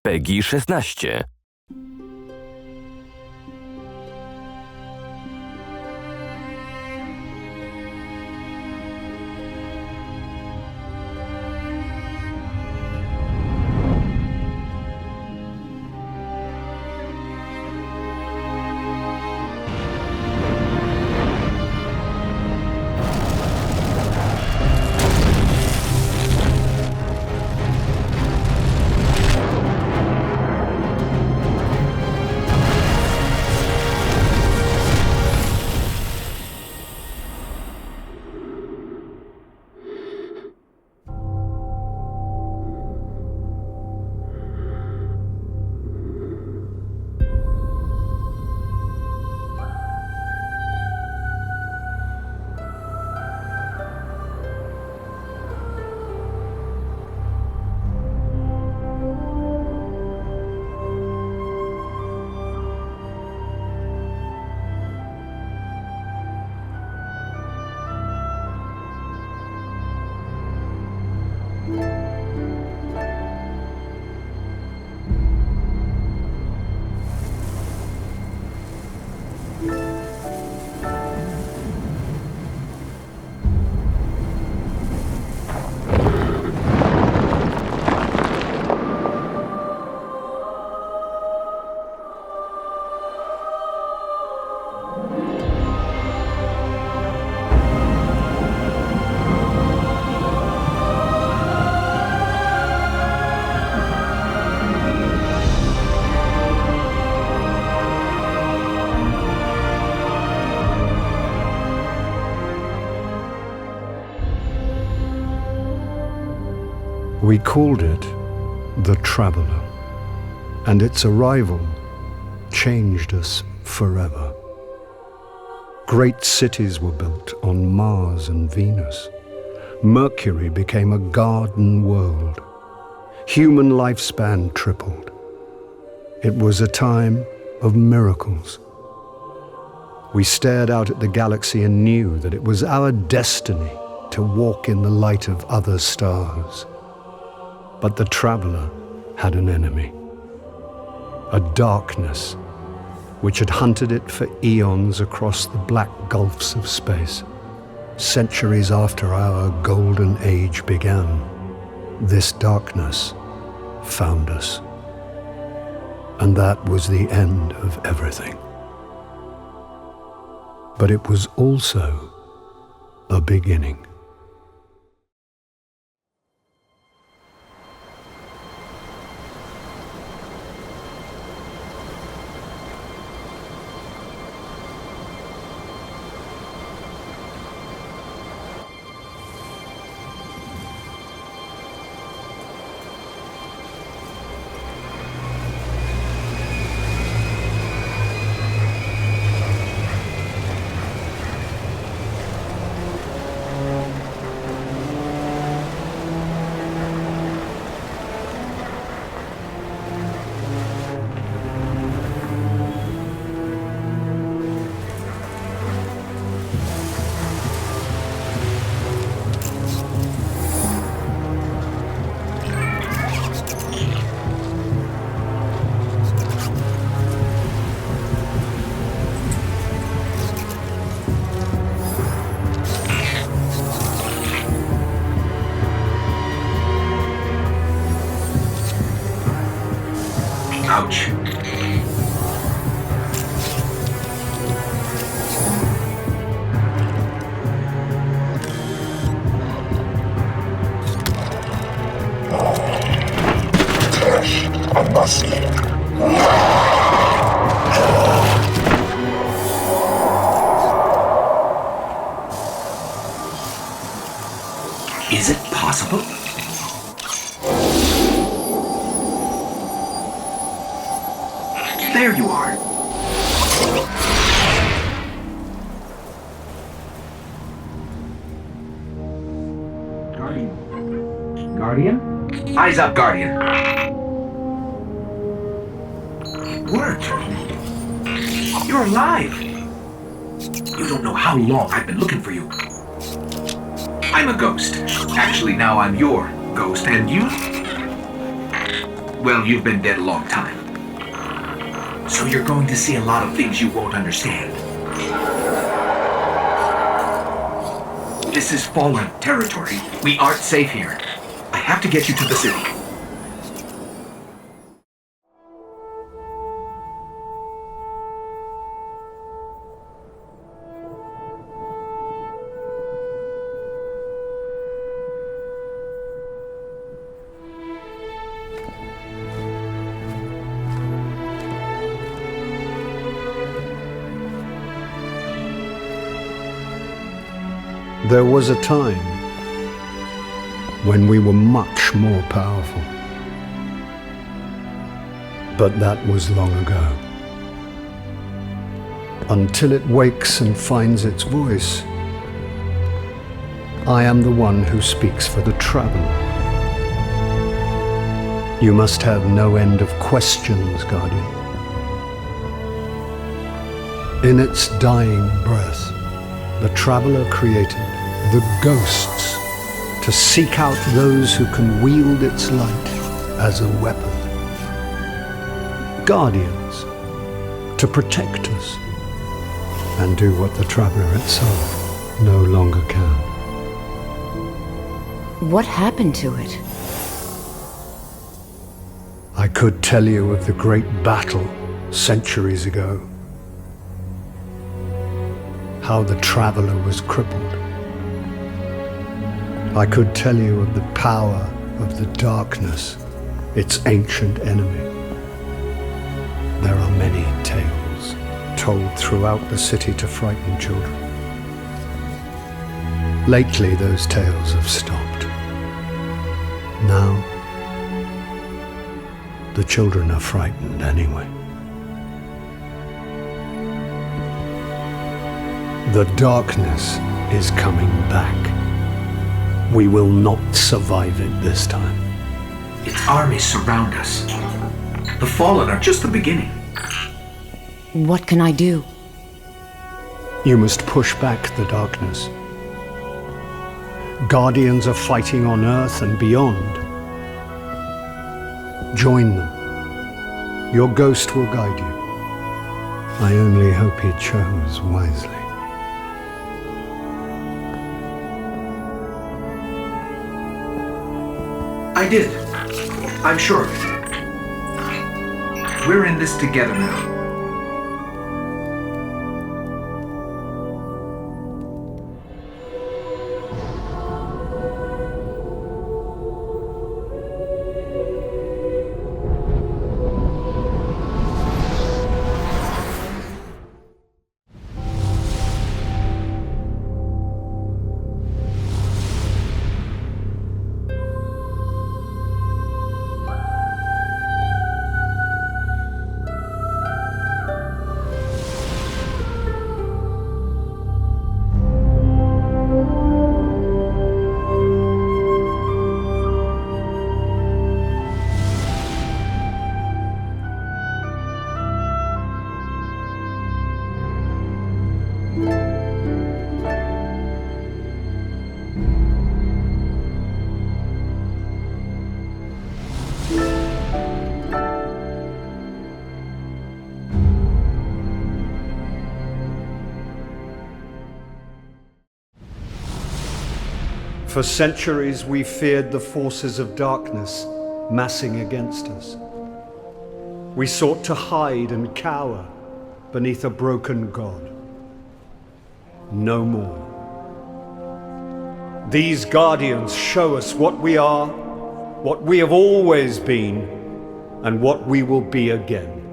PEGI 16. We called it the Traveler, and its arrival changed us forever. Great cities were built on Mars and Venus. Mercury became a garden world. Human lifespan tripled. It was a time of miracles. We stared out at the galaxy and knew that it was our destiny to walk in the light of other stars. But the Traveler had an enemy, a darkness which had hunted it for eons across the black gulfs of space. Centuries after our golden age began, this darkness found us. And that was the end of everything. But it was also a beginning. Ouch. Is it possible? There you are. Guardian? Eyes up, Guardian. It worked. You're alive. You don't know how long I've been looking for you. I'm a ghost. Actually, now I'm your ghost, and you? Well, you've been dead a long time. So you're going to see a lot of things you won't understand. This is fallen territory. We aren't safe here. I have to get you to the city. There was a time when we were much more powerful. But that was long ago. Until it wakes and finds its voice, I am the one who speaks for the traveler. You must have no end of questions, Guardian. In its dying breath, the traveler created the ghosts to seek out those who can wield its light as a weapon. Guardians to protect us and do what the traveler itself no longer can. What happened to it? I could tell you of the great battle centuries ago, how the traveler was crippled. I could tell you of the power of the darkness, its ancient enemy. There are many tales told throughout the city to frighten children. Lately, those tales have stopped. Now, the children are frightened anyway. The darkness is coming back. We will not survive it this time. Its armies surround us. The Fallen are just the beginning. What can I do? You must push back the darkness. Guardians are fighting on Earth and beyond. Join them. Your ghost will guide you. I only hope he chose wisely. I did. I'm sure of it. We're in this together now. For centuries we feared the forces of darkness massing against us. We sought to hide and cower beneath a broken God. No more. These guardians show us what we are, what we have always been, and what we will be again.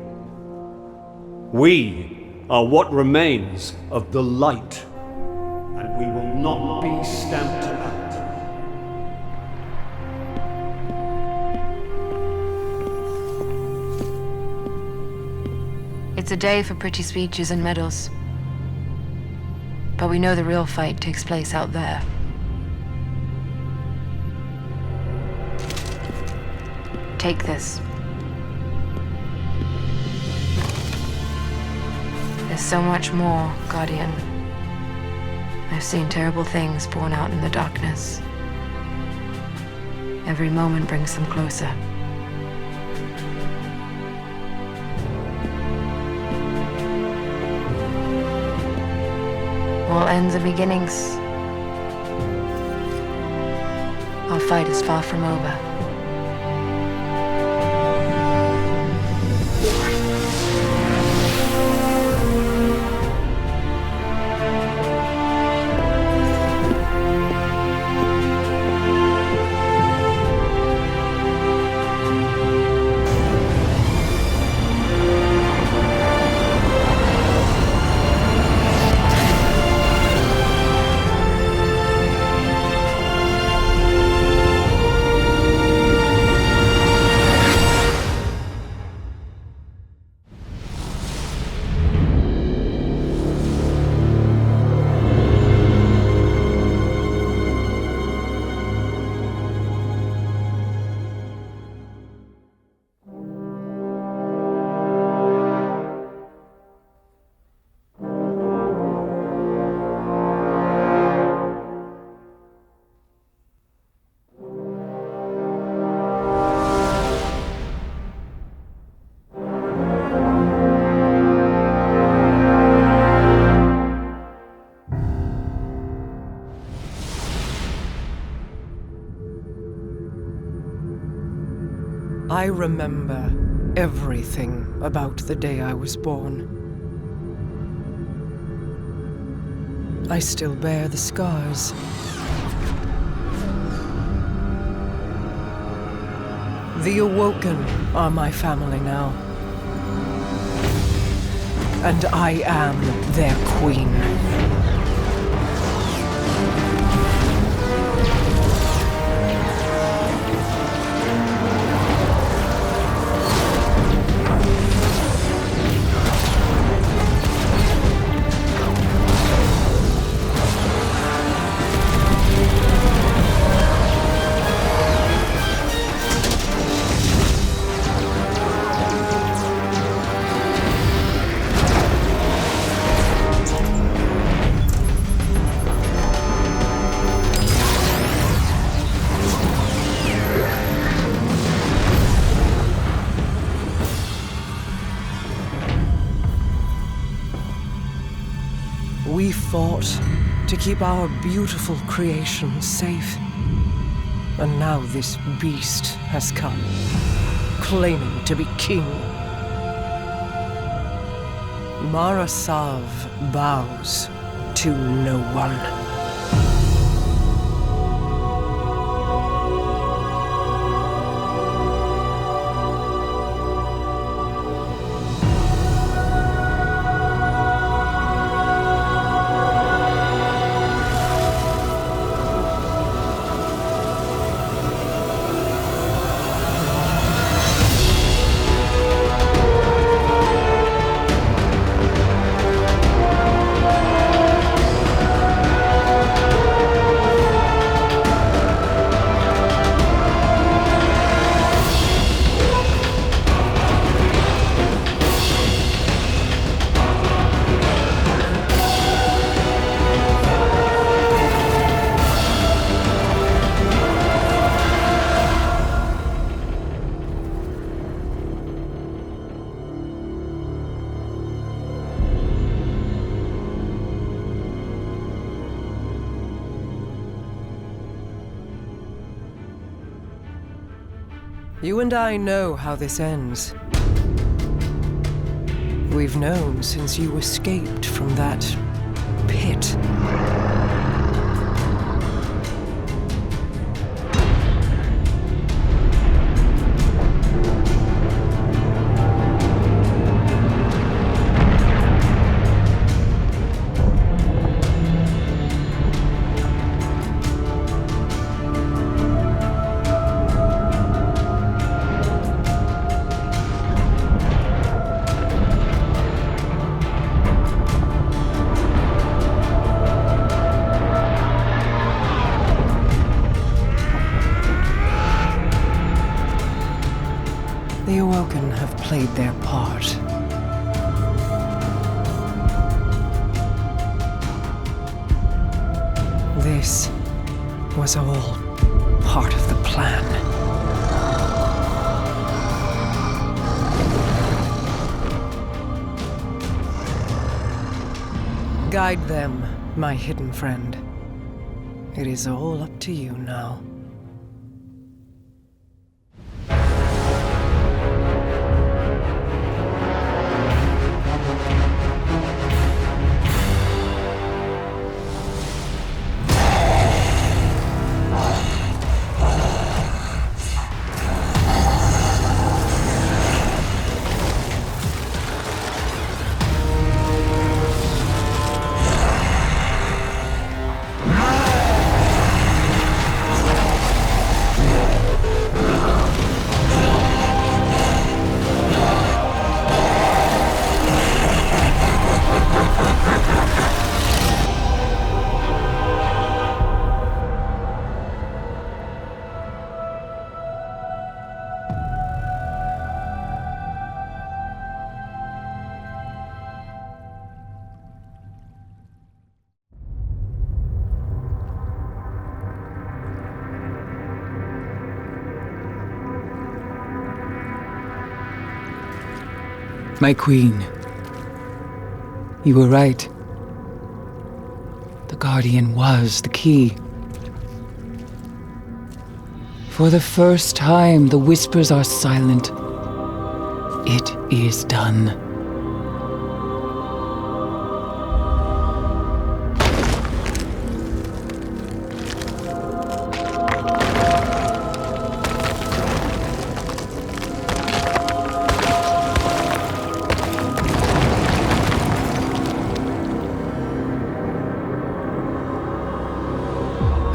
We are what remains of the light, and we will not be stamped out. It's a day for pretty speeches and medals. But we know the real fight takes place out there. Take this. There's so much more, Guardian. I've seen terrible things born out in the darkness. Every moment brings them closer. ends are beginnings. Our fight is far from over. I remember everything about the day I was born. I still bear the scars. The Awoken are my family now. And I am their queen. We fought to keep our beautiful creation safe. And now this beast has come, claiming to be king. Marasav bows to no one. You and I know how this ends. We've known since you escaped from that pit. The Awoken have played their part. This was all part of the plan. Guide them my hidden friend. It is all up to you now. My queen, you were right. The Guardian was the key. For the first time, the whispers are silent. It is done.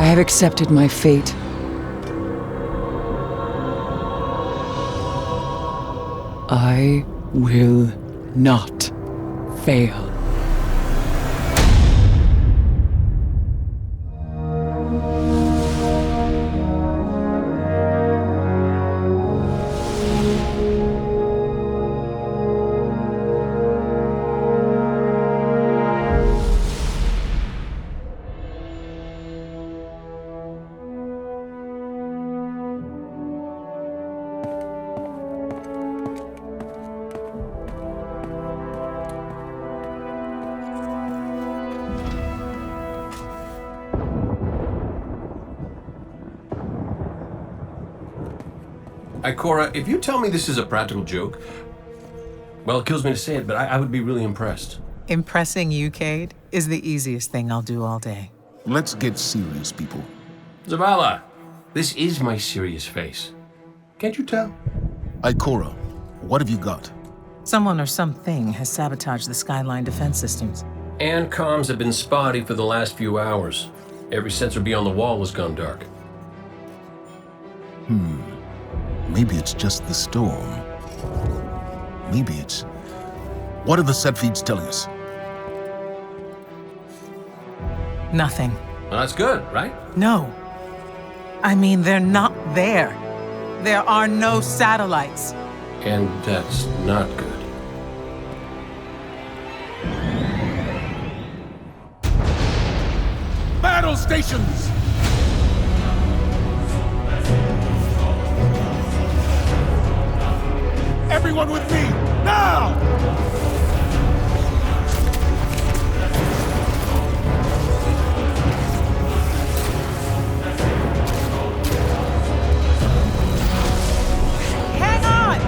I have accepted my fate. I will not fail. Cora, if you tell me this is a practical joke, well, it kills me to say it, but I would be really impressed. Impressing you, Cade, is the easiest thing I'll do all day. Let's get serious, people. Zavala, this is my serious face. Can't you tell? Cora, what have you got? Someone or something has sabotaged the Skyline defense systems. And comms have been spotty for the last few hours. Every sensor beyond the wall has gone dark. Maybe it's just the storm. Maybe it's... What are the set feeds telling us? Nothing. Well, that's good, right? No. I mean, they're not there. There are no satellites. And that's not good. Battle stations! Everyone with me, now! Hang on!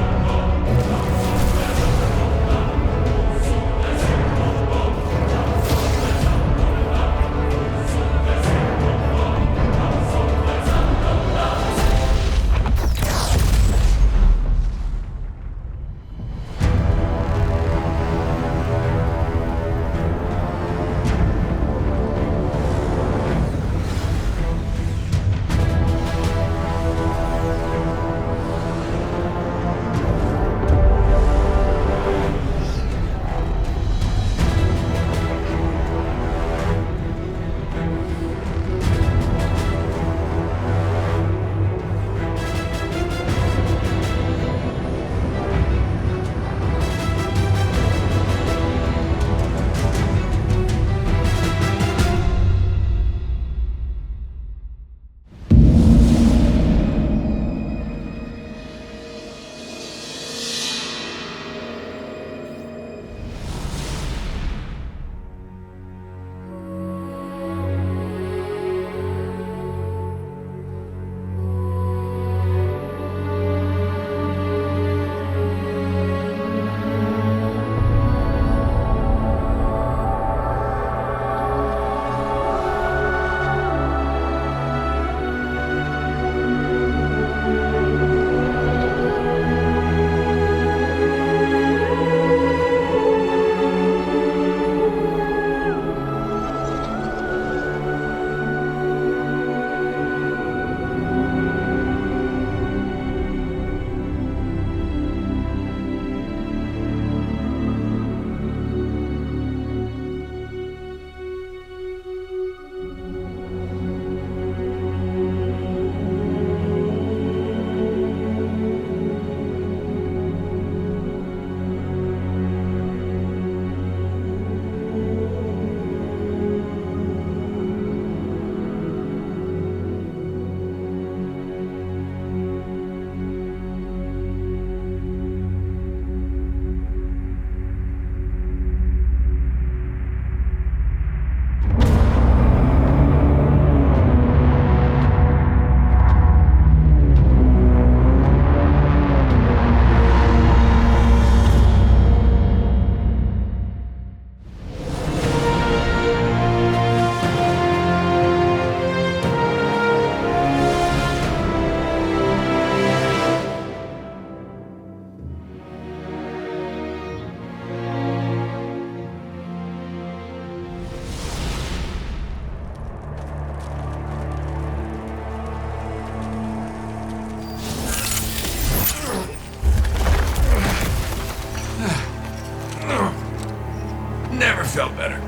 felt better.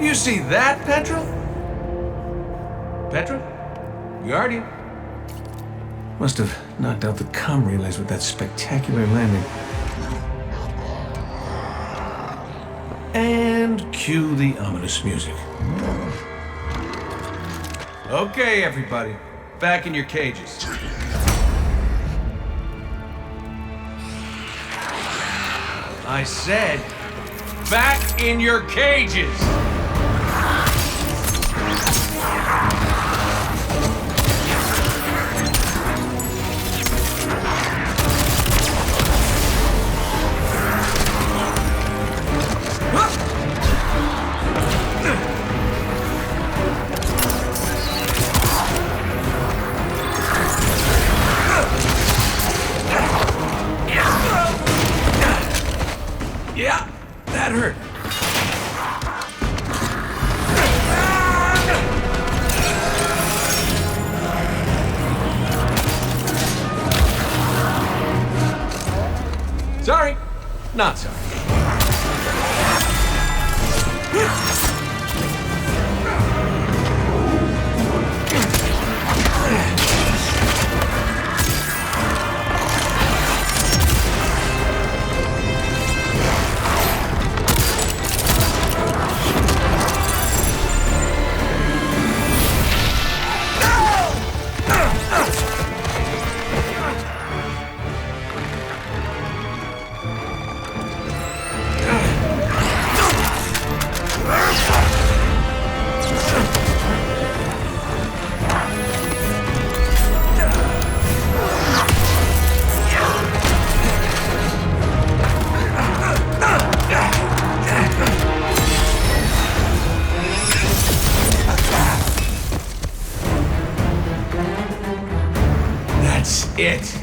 You see that, Petra? Petra? Guardian? Must have knocked out the comm relays with that spectacular landing. And cue the ominous music. Okay, everybody. Back in your cages. I said, back in your cages! Yeah, that hurt. Sorry, not sorry. It.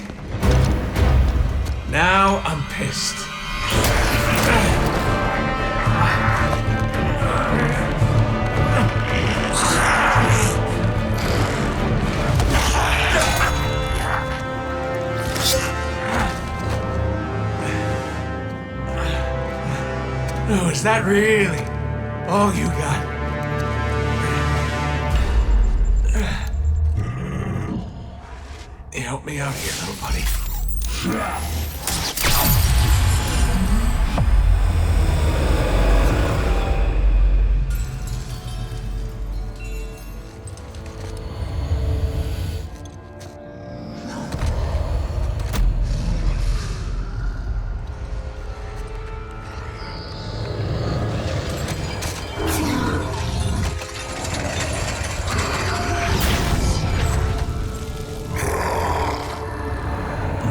Now I'm pissed. Oh, is that really all you got? Help me out here, little buddy.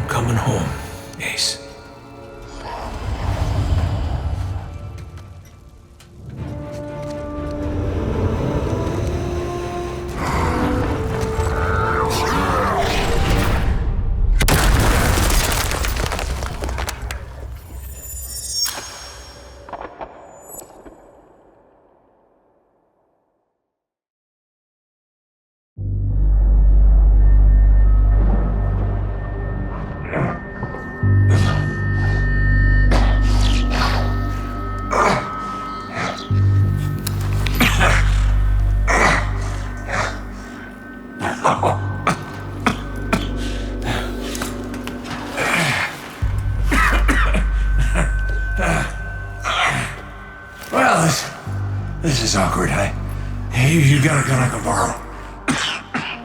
Coming home, Ace. Well, this is awkward. You got a gun I can borrow?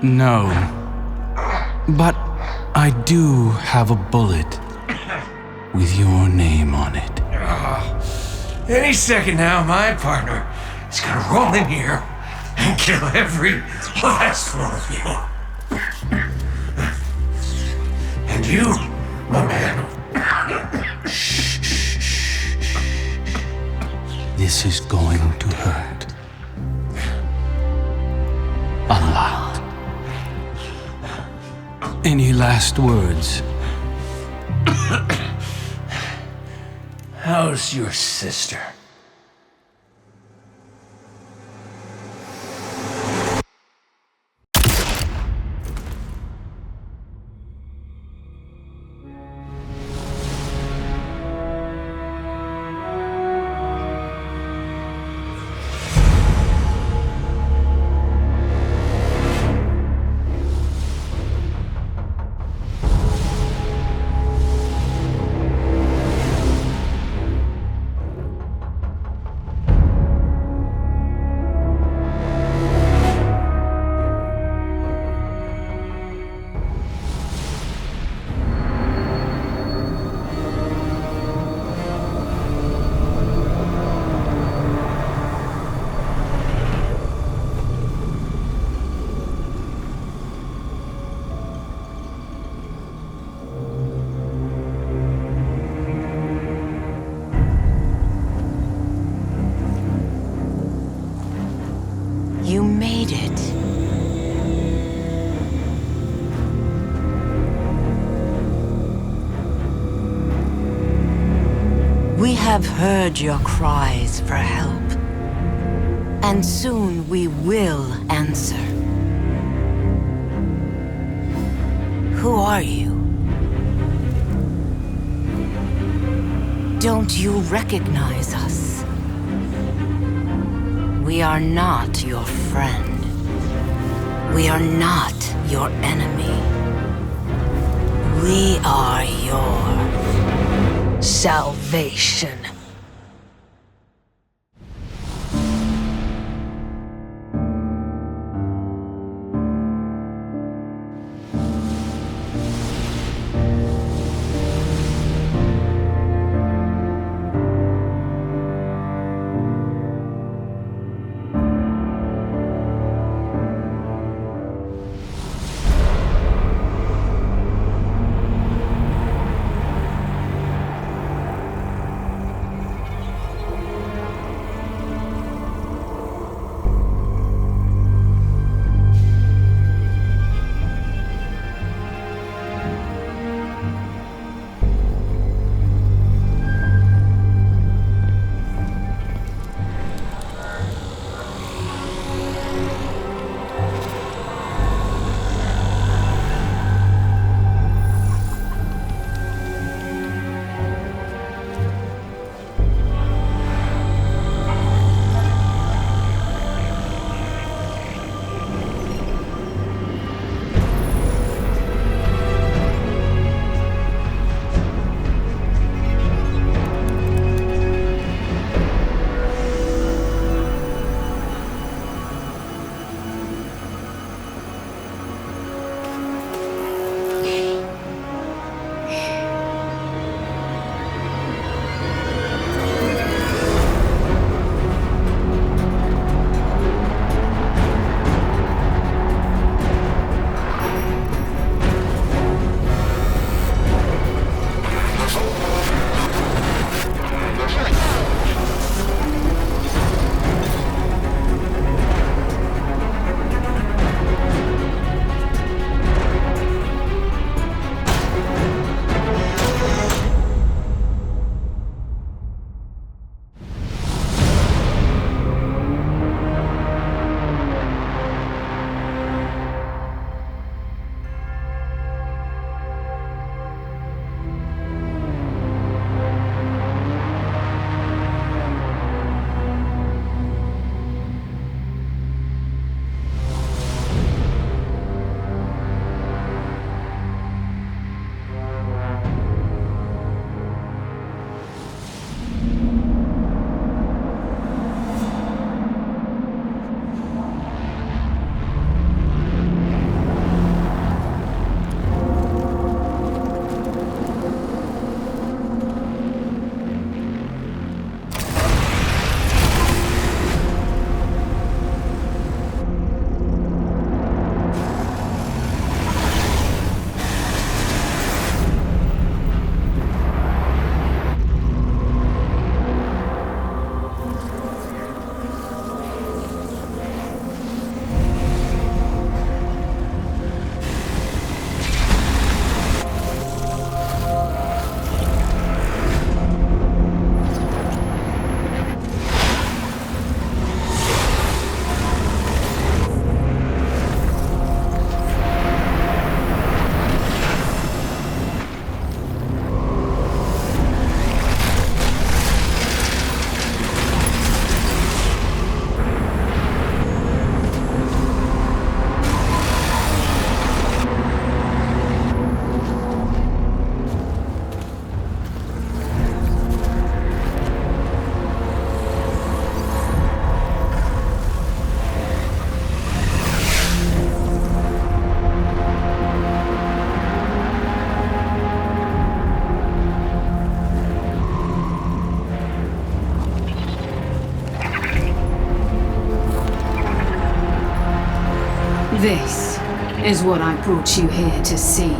No. But I do have a bullet with your name on it. Any second now, my partner is gonna roll in here and kill every last one of you. And you, my man. This is going to hurt. A lot. Any last words? How's your sister? have heard your cries for help, and soon we will answer. Who are you? Don't you recognize us? We are not your friend. We are not your enemy. We are your salvation. This is what I brought you here to see.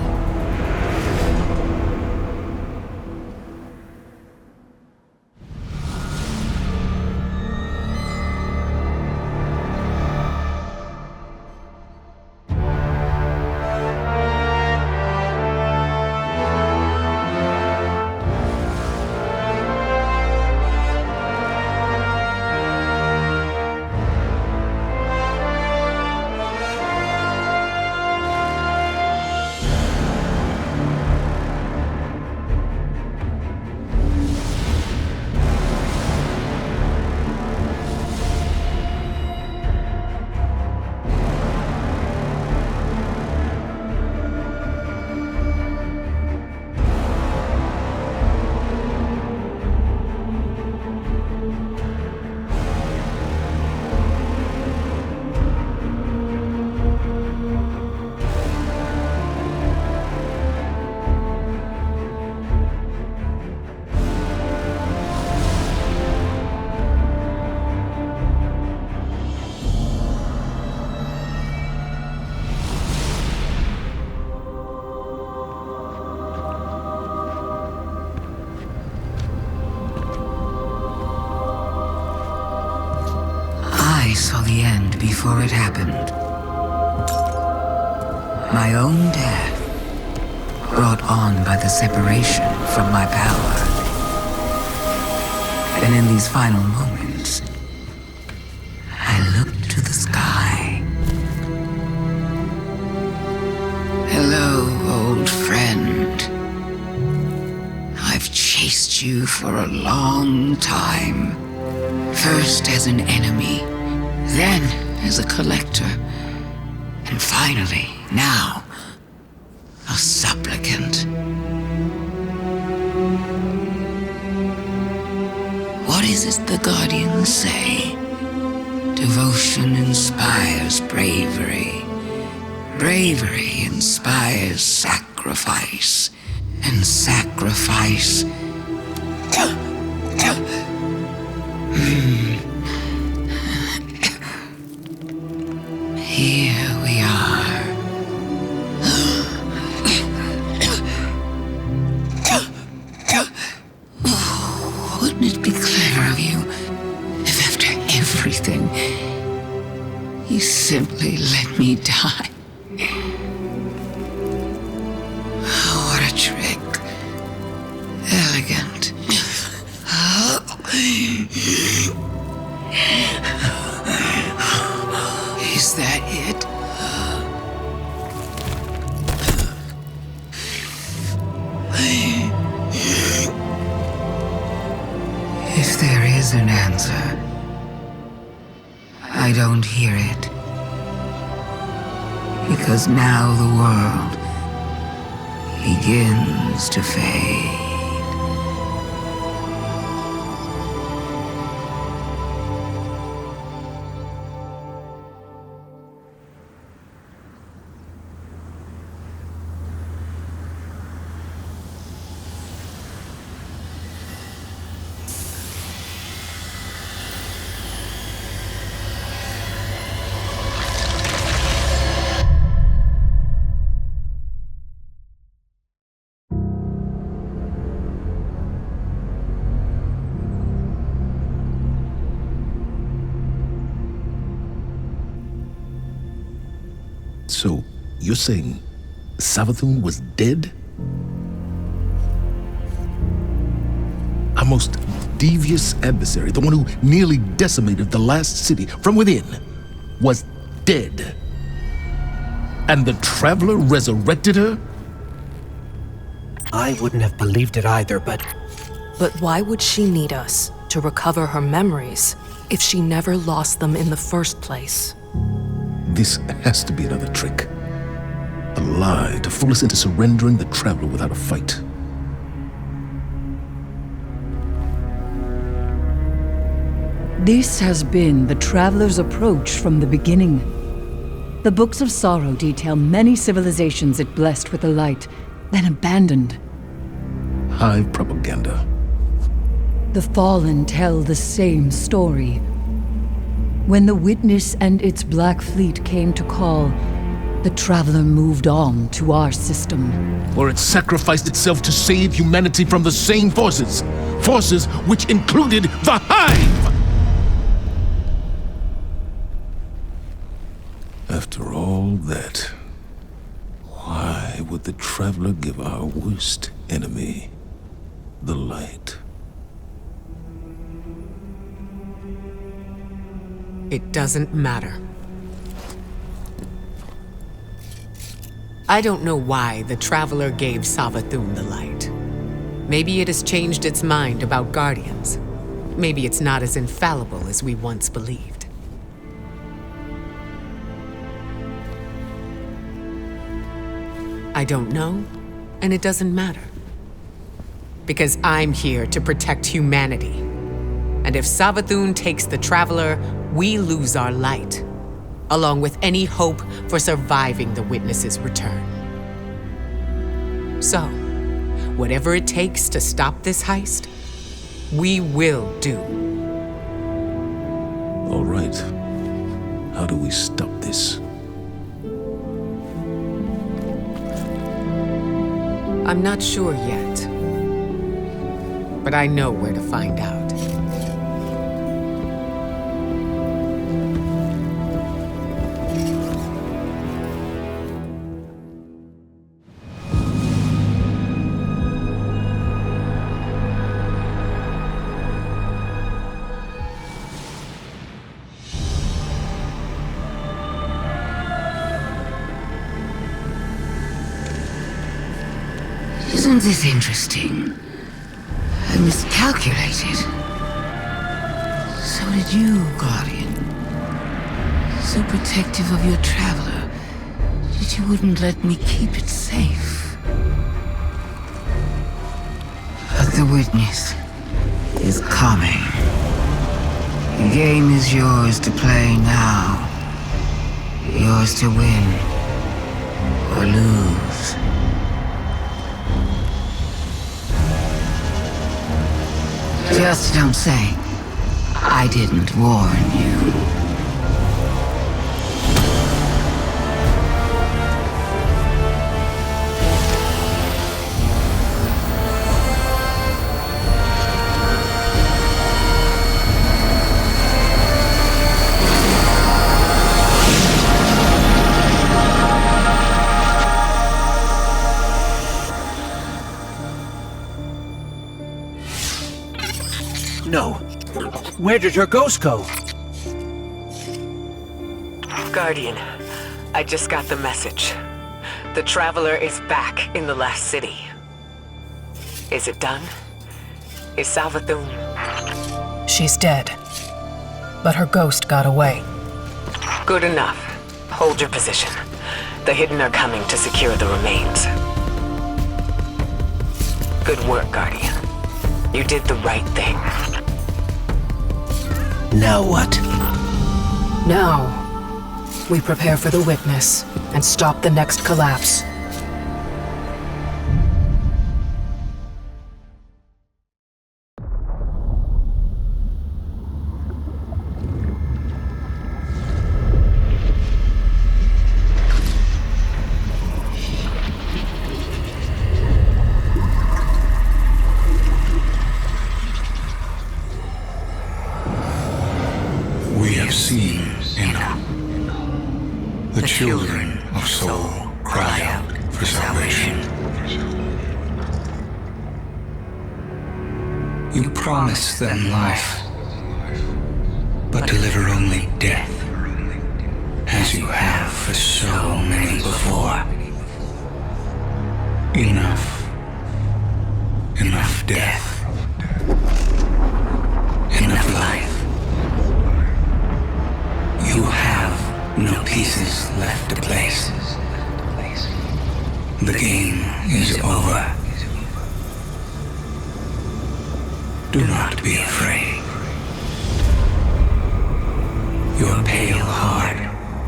the end before it happened. My own death, brought on by the separation from my power. And in these final moments, I looked to the sky. Hello, old friend. I've chased you for a long time. First as an enemy, then as a collector, and finally, now, a supplicant. What is it the Guardians say? Devotion inspires bravery. Bravery inspires sacrifice. And sacrifice... Here we are. Wouldn't it be clever of you if after everything, you simply let me die? What a trick. Elegant. Is that it? If there is an answer, I don't hear it. Because now the world begins to fade. So, you're saying Savathun was dead? Our most devious adversary, the one who nearly decimated the last city from within, was dead. And the Traveler resurrected her? I wouldn't have believed it either, but... But why would she need us to recover her memories if she never lost them in the first place? This has to be another trick. A lie to fool us into surrendering the Traveler without a fight. This has been the Traveler's approach from the beginning. The Books of Sorrow detail many civilizations it blessed with the light, then abandoned. High propaganda. The Fallen tell the same story. When the Witness and its Black Fleet came to call, the Traveler moved on to our system. Or it sacrificed itself to save humanity from the same forces. Forces which included the Hive! After all that, why would the Traveler give our worst enemy the light? It doesn't matter. I don't know why the Traveler gave Savathun the light. Maybe it has changed its mind about Guardians. Maybe it's not as infallible as we once believed. I don't know, and it doesn't matter. Because I'm here to protect humanity. And if Savathun takes the Traveler, we lose our light, along with any hope for surviving the Witness's return. So, whatever it takes to stop this heist, we will do. All right. How do we stop this? I'm not sure yet, but I know where to find out. Isn't this interesting? I miscalculated. So did you, Guardian. So protective of your traveler that you wouldn't let me keep it safe. But the witness is coming. The game is yours to play now. Yours to win or lose. Just don't say I didn't warn you. No. Where did her ghost go? Guardian, I just got the message. The Traveler is back in the last city. Is it done? Is Savathun... She's dead. But her ghost got away. Good enough. Hold your position. The Hidden are coming to secure the remains. Good work, Guardian. You did the right thing. Now what? Now, we prepare for the witness and stop the next collapse. We have seen enough. The children of soul cry out for salvation. You promise them life, but deliver only death, as you have for so many before. Enough. Enough death. Enough life. You have no pieces left to place. The game is over. Do not be afraid. Your pale heart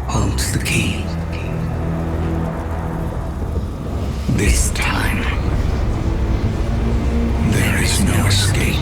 holds the key. This time, there is no escape.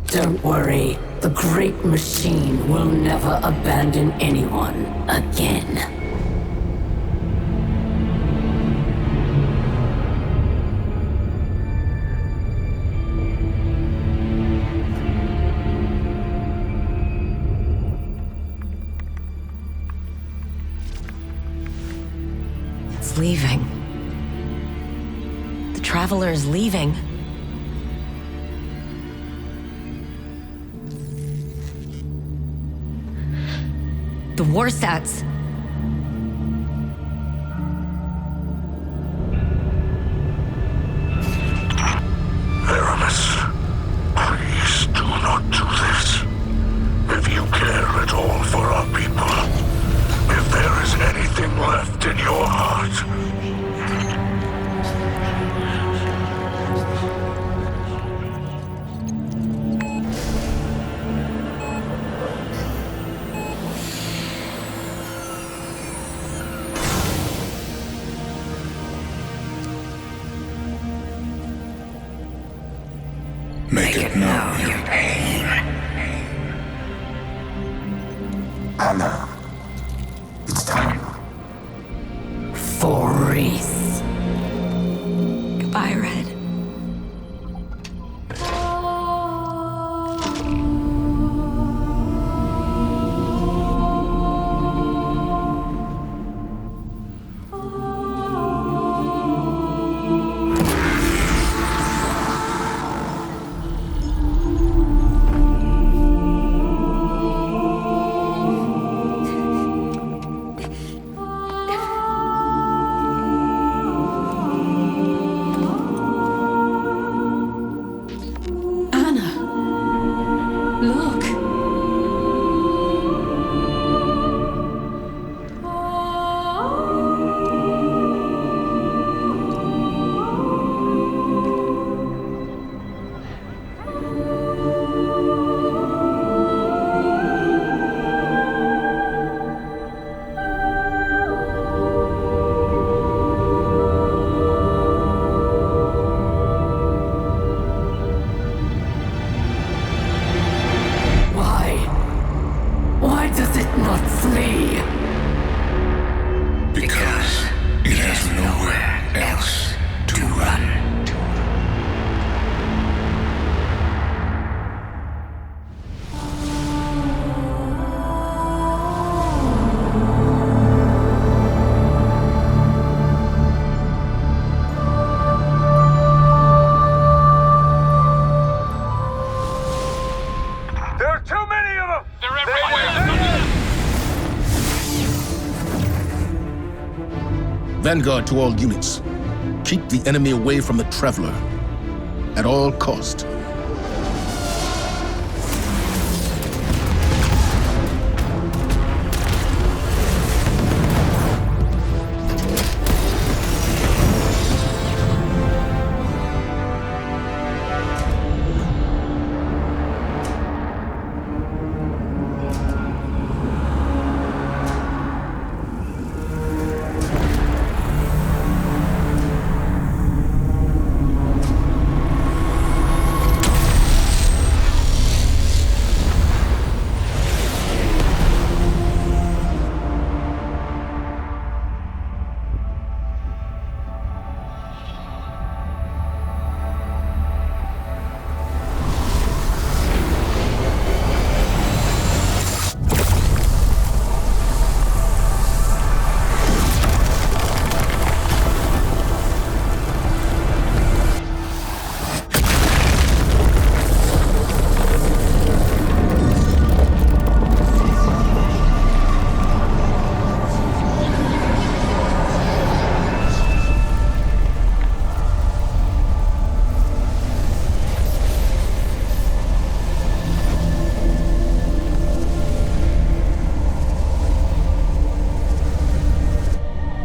Don't worry, the great machine will never abandon anyone again. It's leaving. The Traveler is leaving. The war stats. There are Make it know your pain. Anna, it's time. For Reese. Goodbye, Red. Vanguard to all units. Keep the enemy away from the Traveler. At all cost.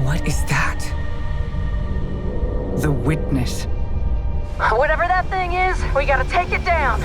What is that? The Witness. Whatever that thing is, we gotta take it down.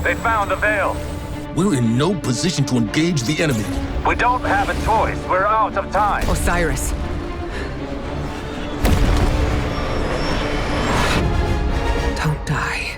They found the veil. We're in no position to engage the enemy. We don't have a choice. We're out of time. Osiris. Don't die.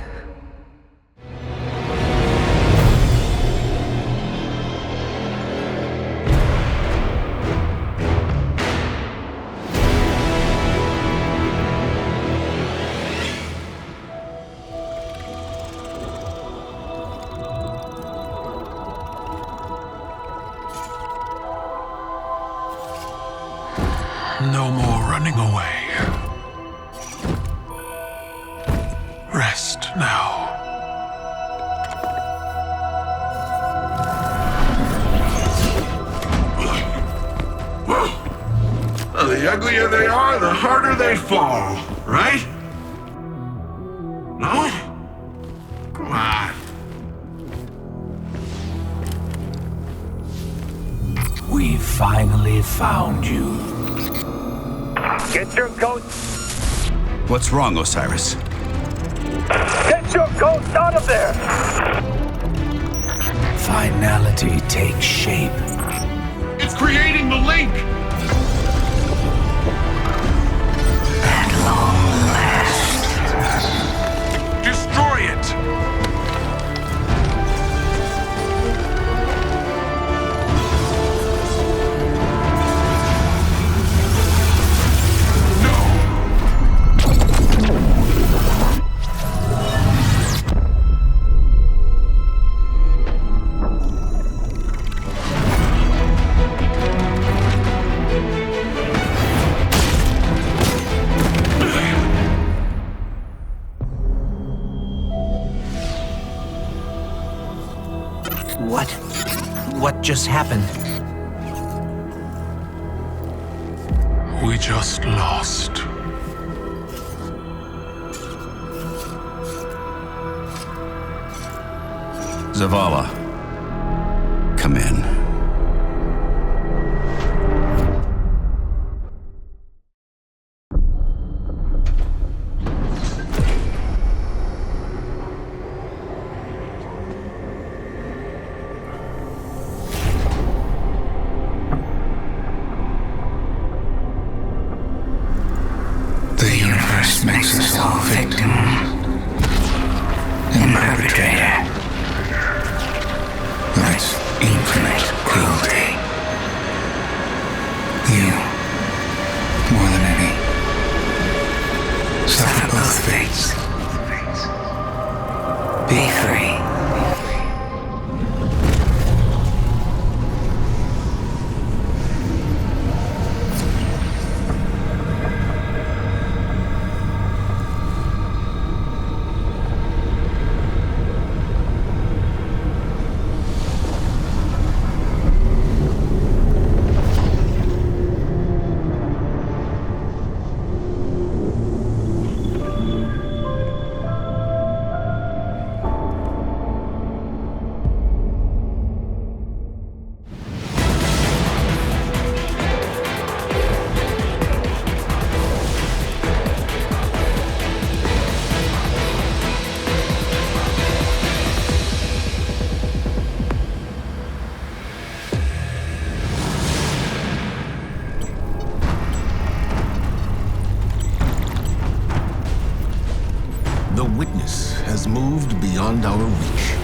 No more running away. Rest now. Well, the uglier they are, the harder they fall, right? No? Come on. We finally found you. Get your ghost. What's wrong, Osiris? Get your ghost out of there! Finality takes shape. It's creating the link! At long last. Destroy it! What just happened? We just lost. Zavala, come in. The universe makes us all victim and perpetrator. That's infinite cruelty. You, more than any, suffer both fates. Be free. The witness has moved beyond our reach.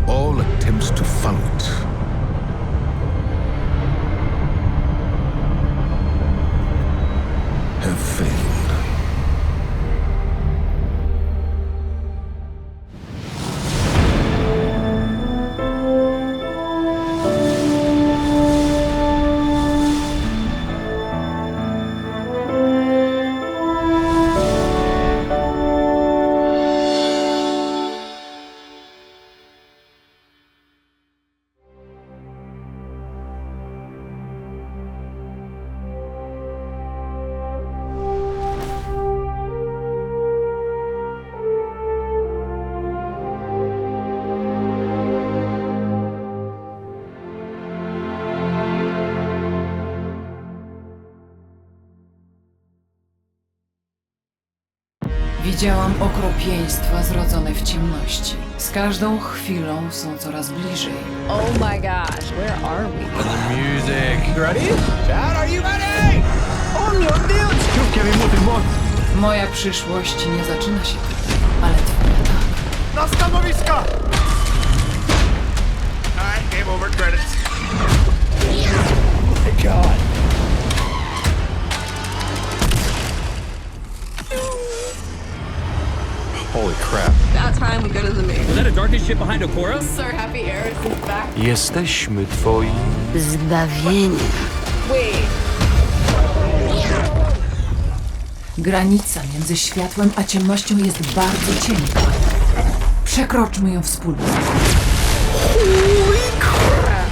All attempts to follow it have failed. Widziałam okropieństwa zrodzone w ciemności. Z każdą chwilą są coraz bliżej. Oh my gosh, where are we? The music. Ready? Dad, are you ready? On your deals! Moja przyszłość nie zaczyna się tutaj, ale twoja tak. Na stanowiska! Game over, credits. Oh my God. Holy crap. About time we go to the moon. Was that a darkest ship behind Okora? So happy Eris is back. Jesteśmy, tutaj. Zbawieni. Wait. Granica między światłem a ciemnością jest bardzo cienka. Przekroczmy ją wspólnie. Holy crap.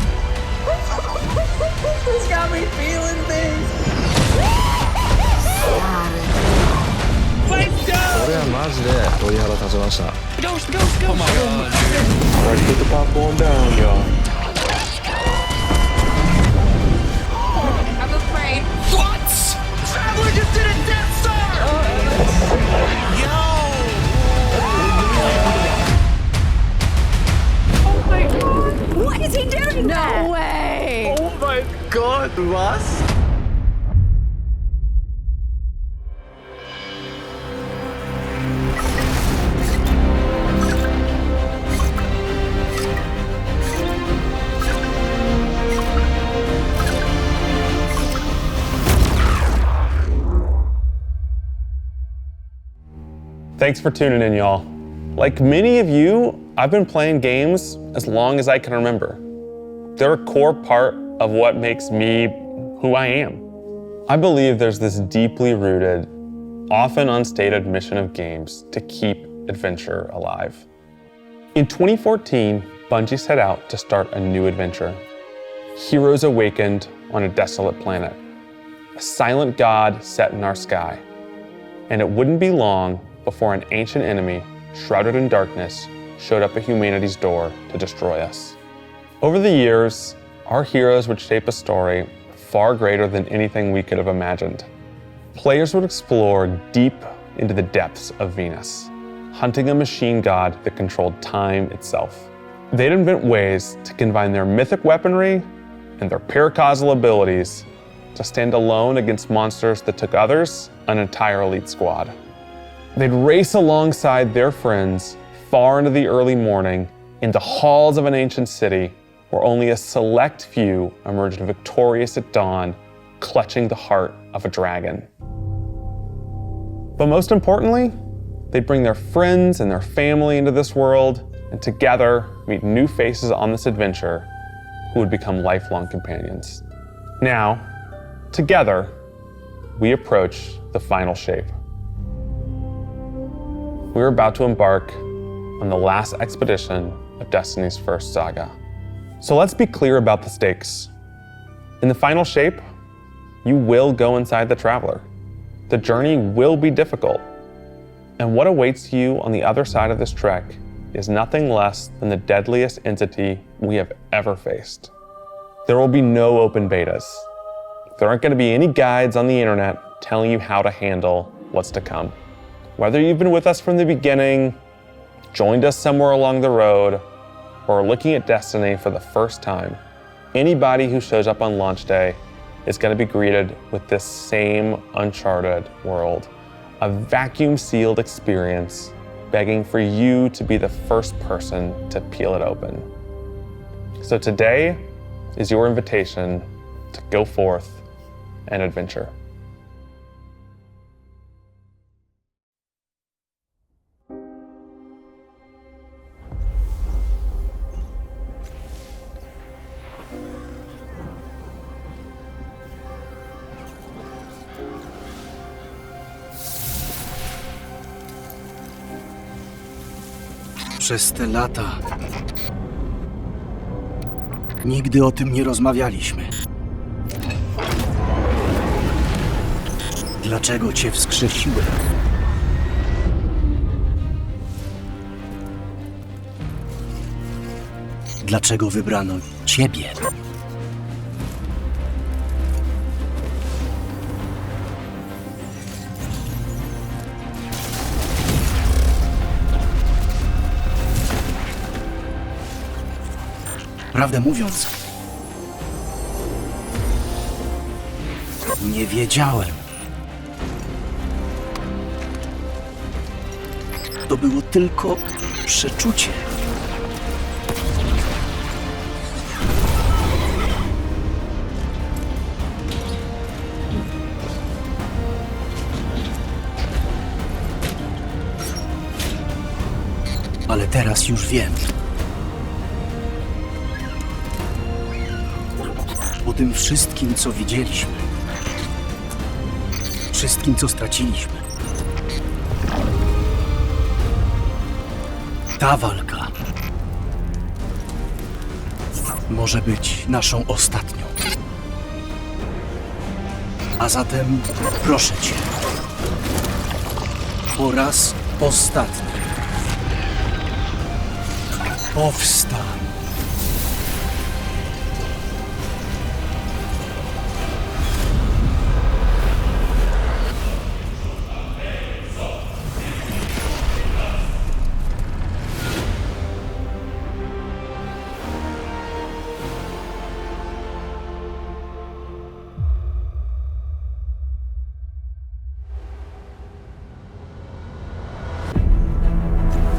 This got me feeling things. これはマジで鳥肌立ちました。Go. Oh my God, dude. Alright, put the popcorn down, y'all. I'm afraid. What? Traveler just did a Death Star! Yo! Oh my God. Why is he doing that? No way. Oh my God, was? Thanks for tuning in, y'all. Like many of you, I've been playing games as long as I can remember. They're a core part of what makes me who I am. I believe there's this deeply rooted, often unstated mission of games to keep adventure alive. In 2014, Bungie set out to start a new adventure. Heroes awakened on a desolate planet. A silent god set in our sky. And it wouldn't be long before an ancient enemy, shrouded in darkness, showed up at humanity's door to destroy us. Over the years, our heroes would shape a story far greater than anything we could have imagined. Players would explore deep into the depths of Venus, hunting a machine god that controlled time itself. They'd invent ways to combine their mythic weaponry and their paracausal abilities to stand alone against monsters that took others an entire elite squad. They'd race alongside their friends far into the early morning into halls of an ancient city where only a select few emerged victorious at dawn, clutching the heart of a dragon. But most importantly, they'd bring their friends and their family into this world and together meet new faces on this adventure who would become lifelong companions. Now, together, we approach the final shape. We're about to embark on the last expedition of Destiny's first saga. So let's be clear about the stakes. In the final shape, you will go inside the Traveler. The journey will be difficult. And what awaits you on the other side of this trek is nothing less than the deadliest entity we have ever faced. There will be no open betas. There aren't going to be any guides on the internet telling you how to handle what's to come. Whether you've been with us from the beginning, joined us somewhere along the road, or are looking at Destiny for the first time, anybody who shows up on launch day is going to be greeted with this same uncharted world, a vacuum-sealed experience begging for you to be the first person to peel it open. So today is your invitation to go forth and adventure. Przez te lata nigdy o tym nie rozmawialiśmy. Dlaczego cię wskrzesiłem? Dlaczego wybrano ciebie? Prawdę mówiąc, nie wiedziałem. To było tylko przeczucie. Ale teraz już wiem. Po tym wszystkim, co widzieliśmy. Wszystkim, co straciliśmy. Ta walka może być naszą ostatnią. A zatem proszę cię, po raz ostatni, powstań.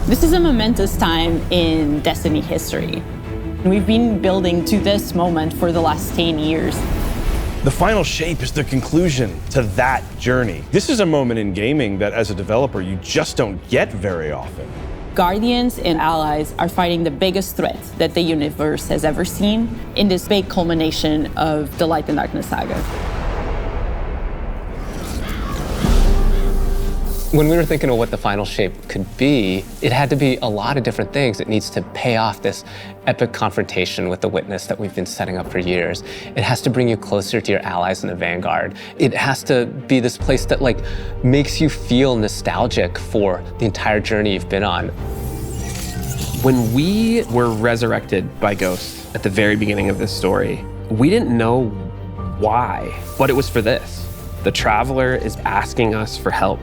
This is a momentous time in Destiny history. We've been building to this moment for the last 10 years. The final shape is the conclusion to that journey. This is a moment in gaming that, as a developer, you just don't get very often. Guardians and allies are fighting the biggest threat that the universe has ever seen in this big culmination of the Light and Darkness saga. When we were thinking of what the final shape could be, it had to be a lot of different things. It needs to pay off this epic confrontation with the witness that we've been setting up for years. It has to bring you closer to your allies in the vanguard. It has to be this place that makes you feel nostalgic for the entire journey you've been on. When we were resurrected by ghosts at the very beginning of this story, we didn't know why, but it was for this. The Traveler is asking us for help.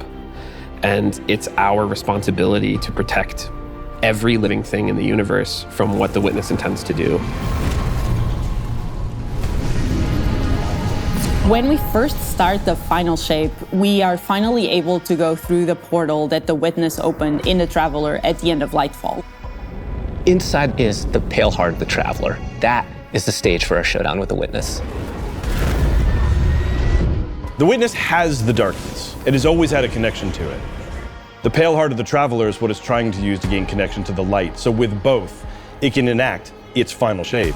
And it's our responsibility to protect every living thing in the universe from what the witness intends to do. When we first start the final shape, we are finally able to go through the portal that the witness opened in the Traveler at the end of Lightfall. Inside is the pale heart of the Traveler. That is the stage for our showdown with the witness. The witness has the darkness. It has always had a connection to it. The pale heart of the Traveler is what it's trying to use to gain connection to the light. So with both, it can enact its final shape.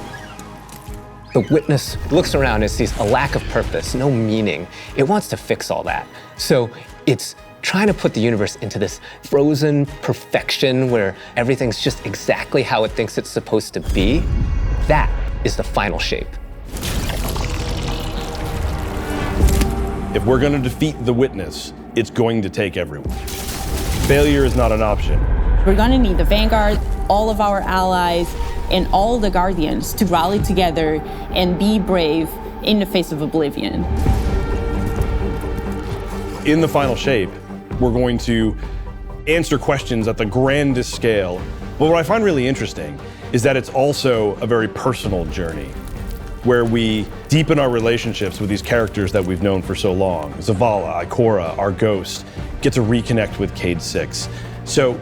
The witness looks around and sees a lack of purpose, no meaning. It wants to fix all that. So it's trying to put the universe into this frozen perfection where everything's just exactly how it thinks it's supposed to be. That is the final shape. If we're going to defeat the witness, it's going to take everyone. Failure is not an option. We're going to need the Vanguard, all of our allies, and all the Guardians to rally together and be brave in the face of oblivion. In the final shape, we're going to answer questions at the grandest scale. But what I find really interesting is that it's also a very personal journey, where we deepen our relationships with these characters that we've known for so long. Zavala, Ikora, our ghost, get to reconnect with Cade 6. So,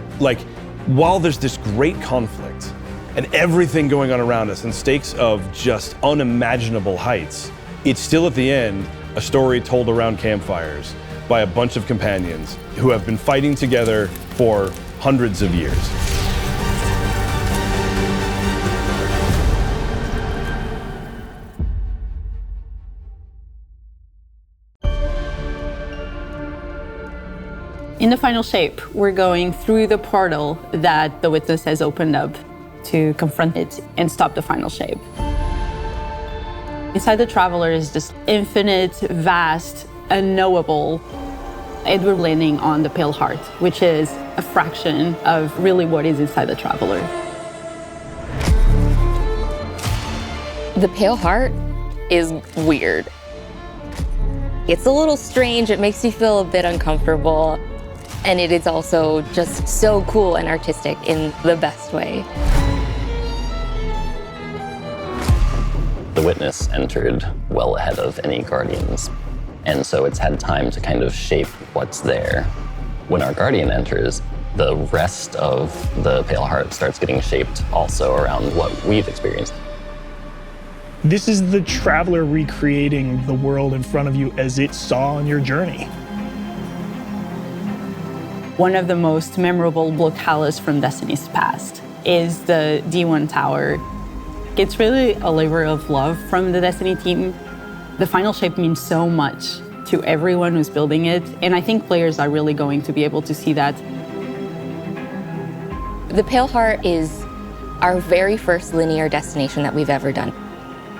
while there's this great conflict and everything going on around us and stakes of just unimaginable heights, it's still at the end a story told around campfires by a bunch of companions who have been fighting together for hundreds of years. In the final shape, we're going through the portal that the witness has opened up to confront it and stop the final shape. Inside the Traveler is this infinite, vast, unknowable, and we're landing on the Pale Heart, which is a fraction of really what is inside the Traveler. The Pale Heart is weird. It's a little strange, it makes you feel a bit uncomfortable. And it is also just so cool and artistic in the best way. The witness entered well ahead of any Guardians, and so it's had time to kind of shape what's there. When our Guardian enters, the rest of the Pale Heart starts getting shaped also around what we've experienced. This is the Traveler recreating the world in front of you as it saw on your journey. One of the most memorable blockades from Destiny's past is the D1 tower. It's really a labor of love from the Destiny team. The final shape means so much to everyone who's building it, and I think players are really going to be able to see that. The Pale Heart is our very first linear destination that we've ever done.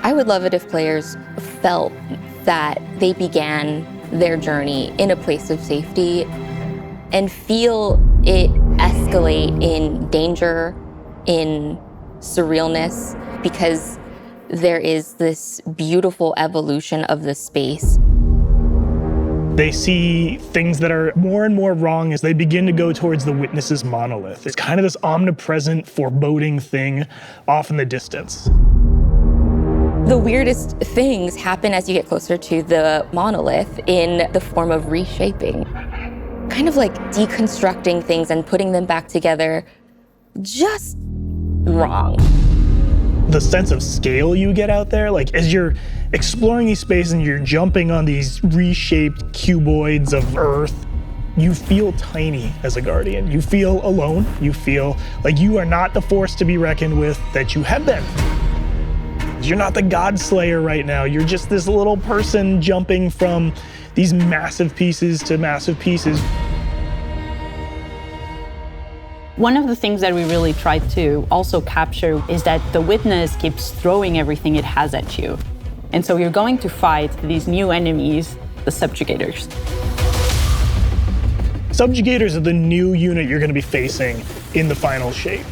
I would love it if players felt that they began their journey in a place of safety and feel it escalate in danger, in surrealness, because there is this beautiful evolution of the space. They see things that are more and more wrong as they begin to go towards the Witness's monolith. It's kind of this omnipresent, foreboding thing off in the distance. The weirdest things happen as you get closer to the monolith in the form of reshaping. Kind of like deconstructing things and putting them back together just wrong. The sense of scale you get out there, like as you're exploring these spaces and you're jumping on these reshaped cuboids of Earth, you feel tiny as a Guardian. You feel alone. You feel like you are not the force to be reckoned with that you have been. You're not the God Slayer right now. You're just this little person jumping from these massive pieces to massive pieces. One of the things that we really tried to also capture is that the Witness keeps throwing everything it has at you. And so you're going to fight these new enemies, the Subjugators. Subjugators are the new unit you're going to be facing in the final shape.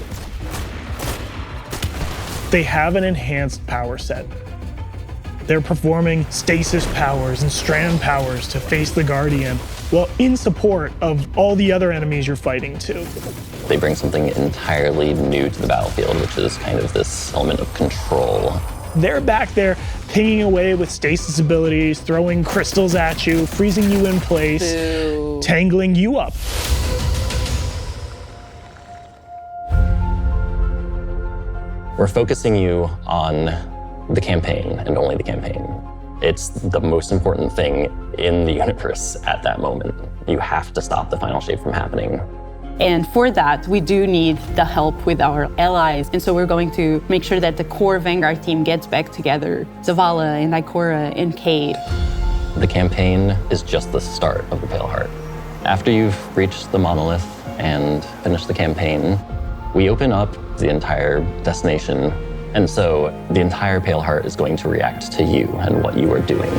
They have an enhanced power set. They're performing stasis powers and strand powers to face the Guardian, well, in support of all the other enemies you're fighting too. They bring something entirely new to the battlefield, which is kind of this element of control. They're back there pinging away with stasis abilities, throwing crystals at you, freezing you in place, tangling you up. We're focusing you on the campaign and only the campaign. It's the most important thing in the universe at that moment. You have to stop the final shape from happening. And for that, we do need the help with our allies. And so we're going to make sure that the core Vanguard team gets back together. Zavala and Ikora and Cade. The campaign is just the start of the Pale Heart. After you've reached the monolith and finished the campaign, we open up the entire destination. And so the entire Pale Heart is going to react to you and what you are doing.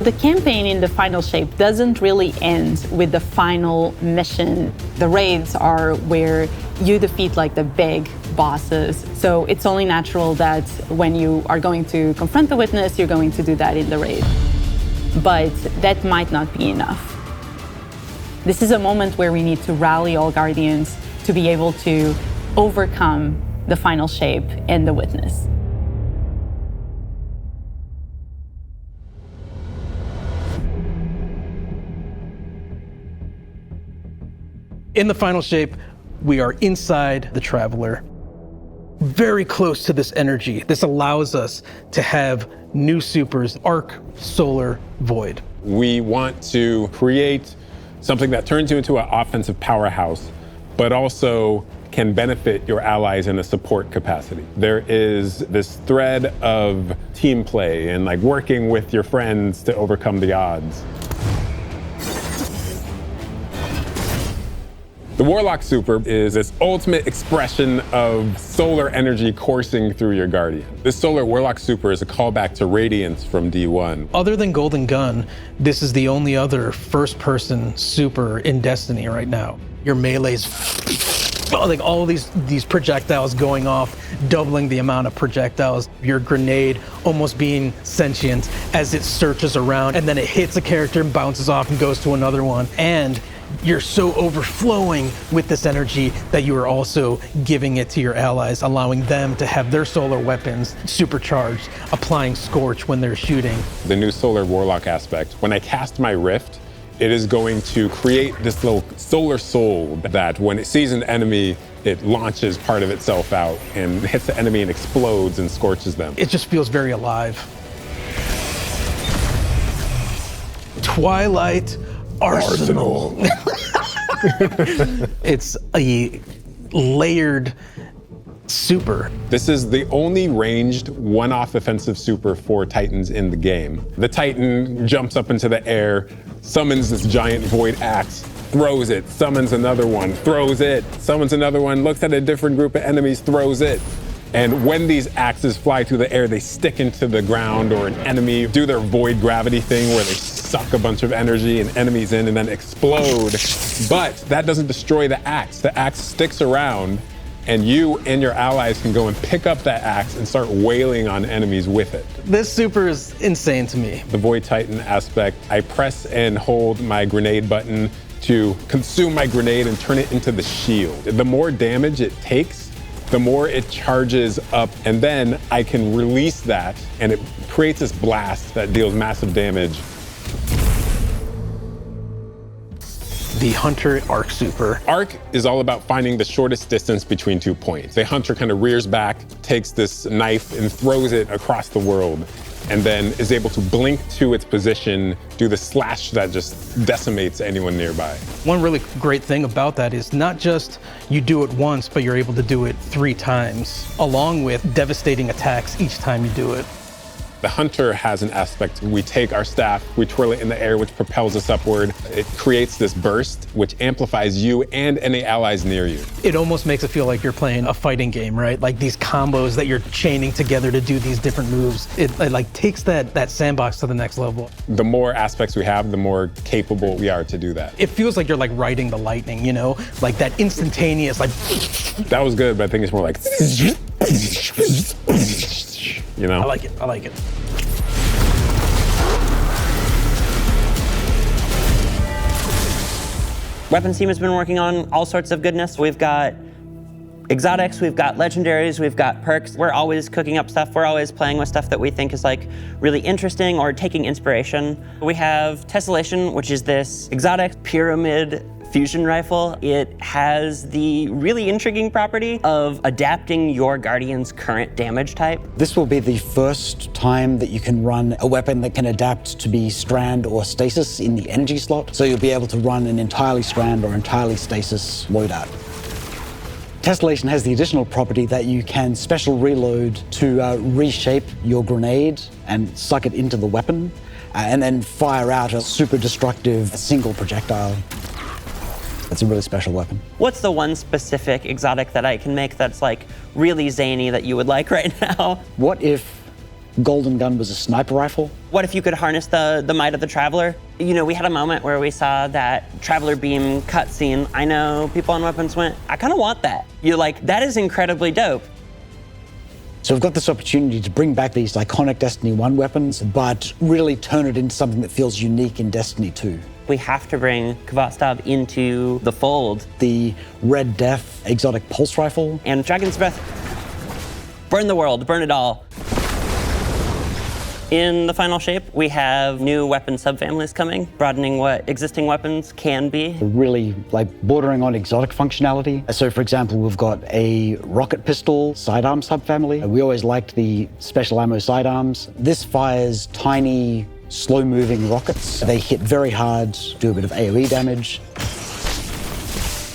The campaign in the final shape doesn't really end with the final mission. The raids are where you defeat like the big bosses. So it's only natural that when you are going to confront the Witness, you're going to do that in the raid. But that might not be enough. This is a moment where we need to rally all Guardians to be able to overcome the final shape and the Witness. In the final shape, we are inside the Traveler, very close to this energy. This allows us to have new supers, arc, solar, void. We want to create something that turns you into an offensive powerhouse, but also can benefit your allies in a support capacity. There is this thread of team play and like working with your friends to overcome the odds. The Warlock Super is this ultimate expression of solar energy coursing through your Guardian. This Solar Warlock Super is a callback to Radiance from D1. Other than Golden Gun, this is the only other first-person super in Destiny right now. Your melee's like all of these projectiles going off, doubling the amount of projectiles. Your grenade almost being sentient as it searches around, and then it hits a character and bounces off and goes to another one. And you're so overflowing with this energy that you are also giving it to your allies, allowing them to have their solar weapons supercharged, applying Scorch when they're shooting. The new Solar Warlock aspect, when I cast my Rift, it is going to create this little solar soul that when it sees an enemy, it launches part of itself out and hits the enemy and explodes and scorches them. It just feels very alive. Twilight Arsenal. It's a layered super. This is the only ranged one-off offensive super for Titans in the game. The Titan jumps up into the air, summons this giant void axe, throws it, summons another one, throws it, summons another one, looks at a different group of enemies, throws it. And when these axes fly through the air, they stick into the ground or an enemy, do their void gravity thing where they suck a bunch of energy and enemies in and then explode. But that doesn't destroy the axe. The axe sticks around and you and your allies can go and pick up that axe and start wailing on enemies with it. This super is insane to me. The Void Titan aspect, I press and hold my grenade button to consume my grenade and turn it into the shield. The more damage it takes, the more it charges up, and then I can release that and it creates this blast that deals massive damage. The Hunter Arc Super. Arc is all about finding the shortest distance between 2 points. The Hunter kind of rears back, takes this knife and throws it across the world, and then is able to blink to its position, do the slash that just decimates anyone nearby. One really great thing about that is not just you do it once, but you're able to do it 3 times, along with devastating attacks each time you do it. The Hunter has an aspect. We take our staff, we twirl it in the air, which propels us upward. It creates this burst, which amplifies you and any allies near you. It almost makes it feel like you're playing a fighting game, right? Like these combos that you're chaining together to do these different moves. It like takes that sandbox to the next level. The more aspects we have, the more capable we are to do that. It feels like you're like riding the lightning, you know? Like that instantaneous, like... That was good, but I think it's more like... You know? I like it, I like it. Weapons team has been working on all sorts of goodness. We've got exotics, we've got legendaries, we've got perks. We're always cooking up stuff. We're always playing with stuff that we think is like really interesting or taking inspiration. We have Tessellation, which is this exotic pyramid fusion rifle. It has the really intriguing property of adapting your Guardian's current damage type. This will be the first time that you can run a weapon that can adapt to be strand or stasis in the energy slot. So you'll be able to run an entirely strand or entirely stasis loadout. Tessellation has the additional property that you can special reload to reshape your grenade and suck it into the weapon and then fire out a super destructive single projectile. It's a really special weapon. What's the one specific exotic that I can make that's like really zany that you would like right now? What if Golden Gun was a sniper rifle? What if you could harness the might of the Traveler? You know, we had a moment where we saw that Traveler beam cutscene. I know people on Weapons went, I kind of want that. You're like, that is incredibly dope. So we've got this opportunity to bring back these iconic Destiny 1 weapons, but really turn it into something that feels unique in Destiny 2. We have to bring Kvatstav into the fold. The Red Death exotic pulse rifle. And Dragon's Breath. Burn the world, burn it all. In the final shape, we have new weapon subfamilies coming, broadening what existing weapons can be. Really like bordering on exotic functionality. So for example, we've got a rocket pistol sidearm subfamily. We always liked the special ammo sidearms. This fires tiny, slow-moving rockets. They hit very hard, do a bit of AoE damage.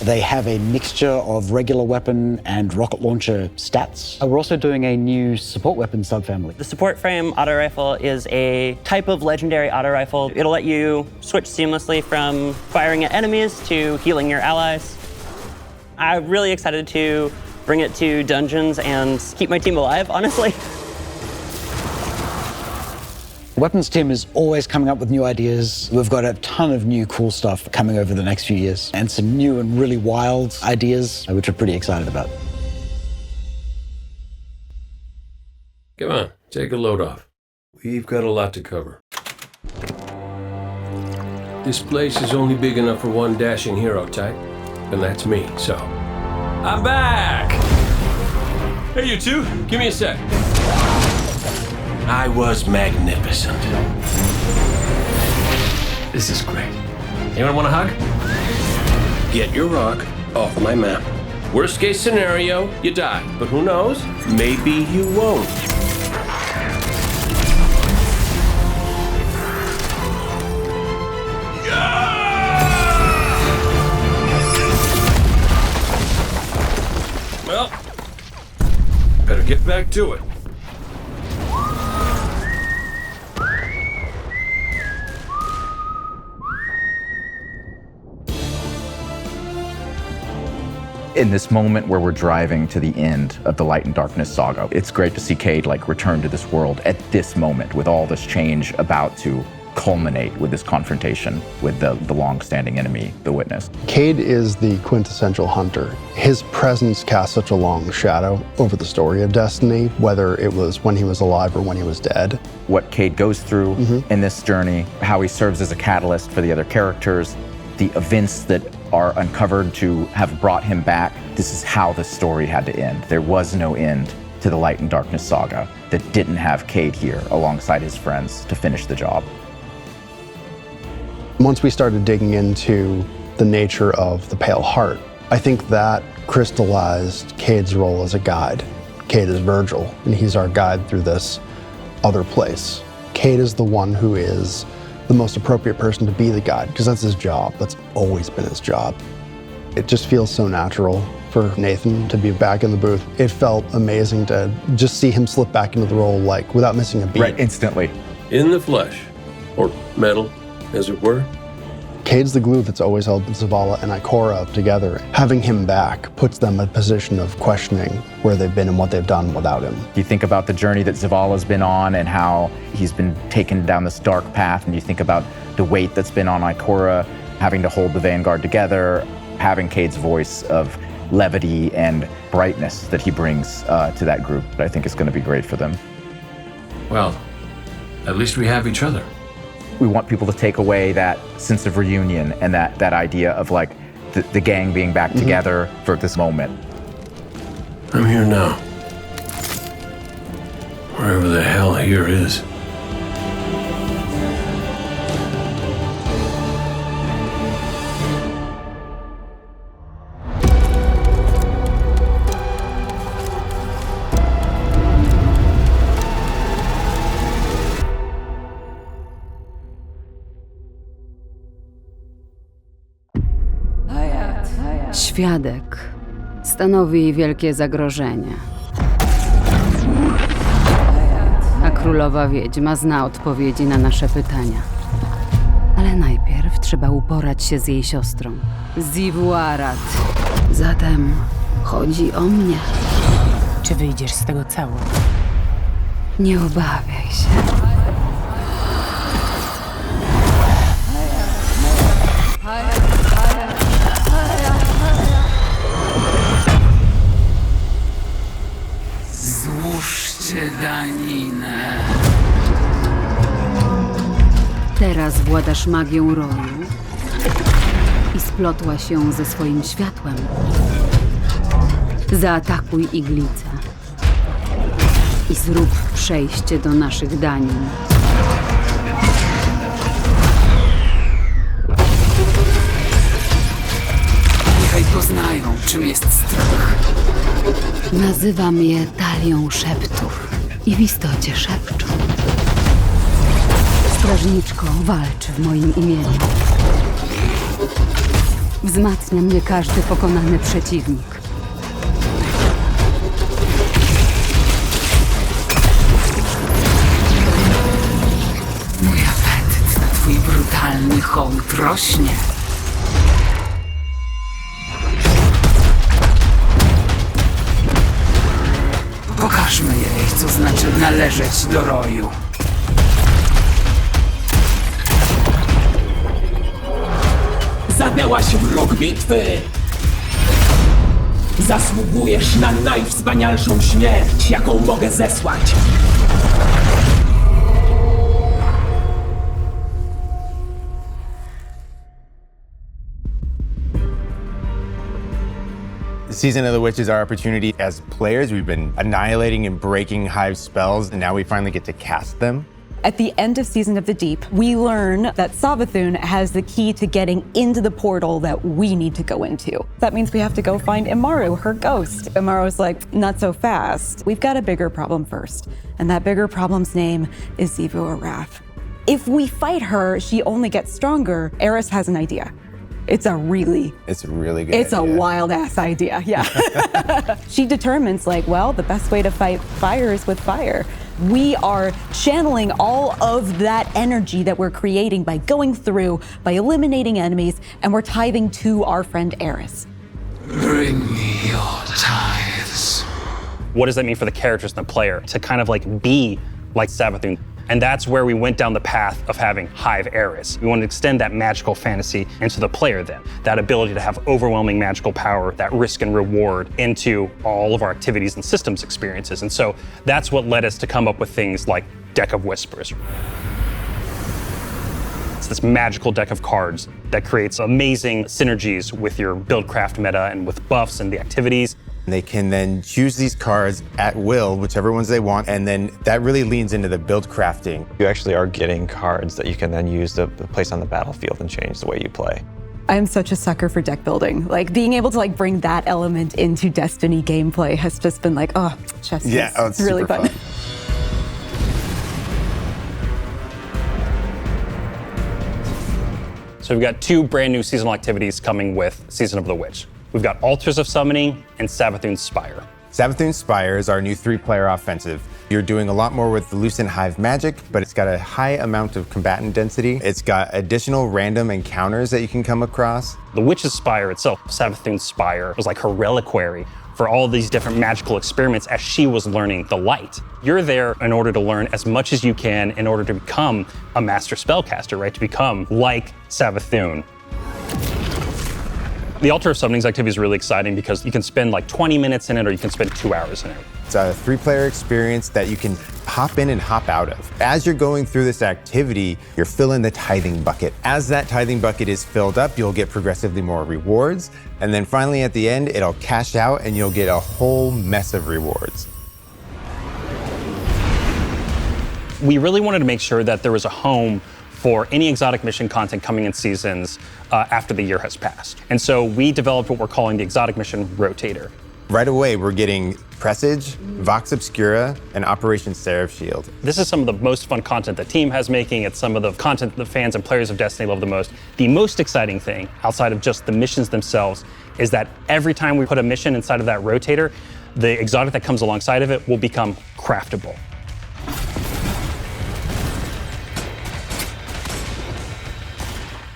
They have a mixture of regular weapon and rocket launcher stats. We're also doing a new support weapon subfamily. The support frame auto rifle is a type of legendary auto rifle. It'll let you switch seamlessly from firing at enemies to healing your allies. I'm really excited to bring it to dungeons and keep my team alive, honestly. The weapons team is always coming up with new ideas. We've got a ton of new cool stuff coming over the next few years and some new and really wild ideas, which we're pretty excited about. Come on, take a load off. We've got a lot to cover. This place is only big enough for one dashing hero type, and that's me, so. I'm back! Hey, you two, give me a sec. I was magnificent. This is great. Anyone want a hug? Get your rock off my map. Worst case scenario, you die. But who knows? Maybe you won't. to it. In this moment where we're driving to the end of the Light and Darkness saga, it's great to see Cade like return to this world at this moment with all this change about to culminate with this confrontation with the long-standing enemy, the Witness. Cade is the quintessential hunter. His presence casts such a long shadow over the story of Destiny, whether it was when he was alive or when he was dead. What Cade goes through in this journey, how he serves as a catalyst for the other characters, the events that are uncovered to have brought him back. This is how the story had to end. There was no end to the Light and Darkness saga that didn't have Cade here alongside his friends to finish the job. Once we started digging into the nature of the Pale Heart, I think that crystallized Cade's role as a guide. Cade is Virgil, and he's our guide through this other place. Cade is the one who is the most appropriate person to be the guide, because that's his job. That's always been his job. It just feels so natural for Nathan to be back in the booth. It felt amazing to just see him slip back into the role like without missing a beat. Right, instantly. In the flesh, or metal, as it were. Cade's the glue that's always held Zavala and Ikora together. Having him back puts them in a position of questioning where they've been and what they've done without him. You think about the journey that Zavala's been on and how he's been taken down this dark path, and you think about the weight that's been on Ikora, having to hold the Vanguard together, having Cade's voice of levity and brightness that he brings to that group. I think it's going to be great for them. Well, at least we have each other. We want people to take away that sense of reunion and that idea of like the gang being back together for this moment. I'm here now. Wherever the hell here is. Świadek stanowi wielkie zagrożenie. A królowa wiedźma zna odpowiedzi na nasze pytania. Ale najpierw trzeba uporać się z jej siostrą, Zivuarat. Zatem chodzi o mnie. Czy wyjdziesz z tego cało? Nie obawiaj się. Złóżcie daninę. Teraz władasz magią roju i splotła się ze swoim światłem. Zaatakuj iglicę i zrób przejście do naszych danin. Niechaj poznają, czym jest strach. Nazywam je talią szeptów i w istocie szepczą. Strażniczko walczy w moim imieniu. Wzmacnia mnie każdy pokonany przeciwnik. Mój apetyt na twój brutalny hołd rośnie. Pokażmy jej, co znaczy należeć do roju. Zabiałaś wróg bitwy! Zasługujesz na najwspanialszą śmierć, jaką mogę zesłać! Season of the Witch is our opportunity as players. We've been annihilating and breaking Hive spells, and now we finally get to cast them. At the end of Season of the Deep, we learn that Savathun has the key to getting into the portal that we need to go into. That means we have to go find Imaru, her ghost. Imaru's like, not so fast. We've got a bigger problem first, and that bigger problem's name is Zivu Arath. If we fight her, she only gets stronger. Eris has an idea. It's a really good It's idea. a wild ass idea, yeah. She determines like, well, the best way to fight fire is with fire. We are channeling all of that energy that we're creating by going through, by eliminating enemies, and we're tithing to our friend Eris. Bring me your tithes. What does that mean for the characters and the player to kind of like be like Savathun? And that's where we went down the path of having Hive Eris. We wanted to extend that magical fantasy into the player then. That ability to have overwhelming magical power, that risk and reward into all of our activities and systems experiences. And so that's what led us to come up with things like Deck of Whispers. It's this magical deck of cards that creates amazing synergies with your buildcraft meta and with buffs and the activities. They can then choose these cards at will, whichever ones they want, and then that really leans into the build crafting. You actually are getting cards that you can then use to place on the battlefield and change the way you play. I'm such a sucker for deck building. Like being able to like bring that element into Destiny gameplay has just been like, oh, chess kiss. Yeah, oh, it's really super fun. So we've got 2 brand new seasonal activities coming with Season of the Witch. We've got Altars of Summoning and Savathun's Spire. Savathun's Spire is our new 3-player offensive. You're doing a lot more with the Lucent Hive magic, but it's got a high amount of combatant density. It's got additional random encounters that you can come across. The Witch's Spire itself, Savathun's Spire, was like her reliquary for all these different magical experiments as she was learning the light. You're there in order to learn as much as you can in order to become a master spellcaster, right? To become like Savathun. The Altar of Summonings activity is really exciting because you can spend like 20 minutes in it or you can spend 2 hours in it. It's a 3-player experience that you can hop in and hop out of. As you're going through this activity, you're filling the tithing bucket. As that tithing bucket is filled up, you'll get progressively more rewards. And then finally at the end, it'll cash out and you'll get a whole mess of rewards. We really wanted to make sure that there was a home for any exotic mission content coming in seasons after the year has passed. And so we developed what we're calling the Exotic Mission Rotator. Right away, we're getting Presage, Vox Obscura, and Operation Seraph Shield. This is some of the most fun content the team has making. It's some of the content the fans and players of Destiny love the most. The most exciting thing, outside of just the missions themselves, is that every time we put a mission inside of that rotator, the exotic that comes alongside of it will become craftable.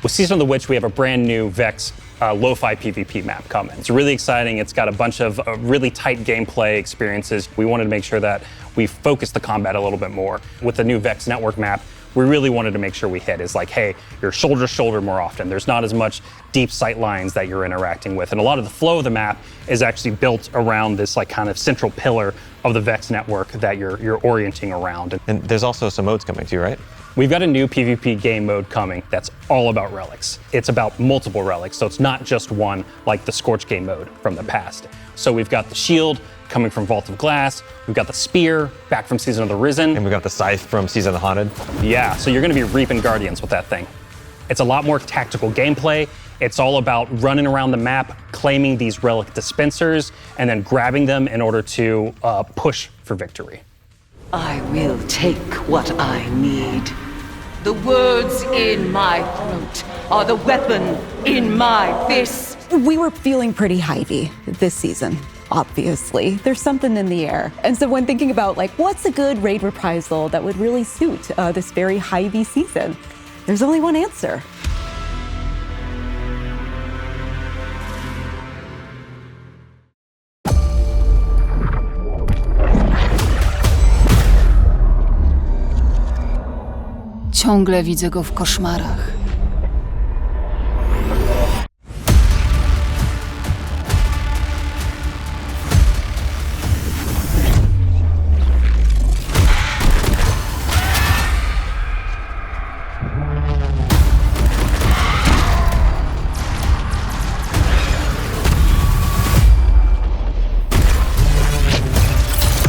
With Season of the Witch, we have a brand new Vex lo-fi PvP map coming. It's really exciting. It's got a bunch of really tight gameplay experiences. We wanted to make sure that we focused the combat a little bit more. With the new Vex network map, we really wanted to make sure we hit is like, hey, you're shoulder to shoulder more often. There's not as much deep sight lines that you're interacting with. And a lot of the flow of the map is actually built around this like kind of central pillar of the Vex network that you're orienting around. And there's also some modes coming too, right? We've got a new PvP game mode coming that's all about relics. It's about multiple relics, so it's not just one like the Scorch game mode from the past. So we've got the shield coming from Vault of Glass, we've got the spear back from Season of the Risen. And we've got the scythe from Season of the Haunted. Yeah, so you're gonna be reaping Guardians with that thing. It's a lot more tactical gameplay. It's all about running around the map, claiming these relic dispensers, and then grabbing them in order to push for victory. I will take what I need. The words in my throat are the weapon in my fist. We were feeling pretty hivey this season, obviously. There's something in the air. And so when thinking about like, what's a good raid reprisal that would really suit this very hivey season, there's only one answer. Ciągle widzę go w koszmarach.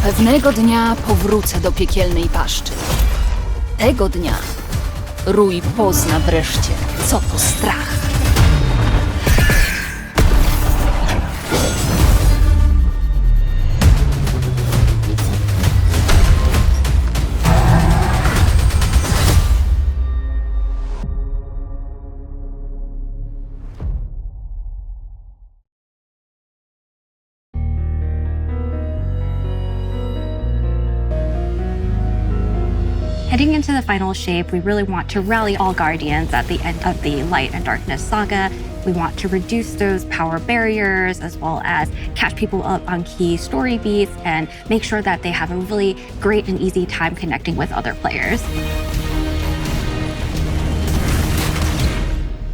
Pewnego dnia powrócę do piekielnej paszczy. Tego dnia Rój pozna wreszcie, co to strach. Heading into the final shape, we really want to rally all Guardians at the end of the Light and Darkness saga. We want to reduce those power barriers, as well as catch people up on key story beats and make sure that they have a really great and easy time connecting with other players.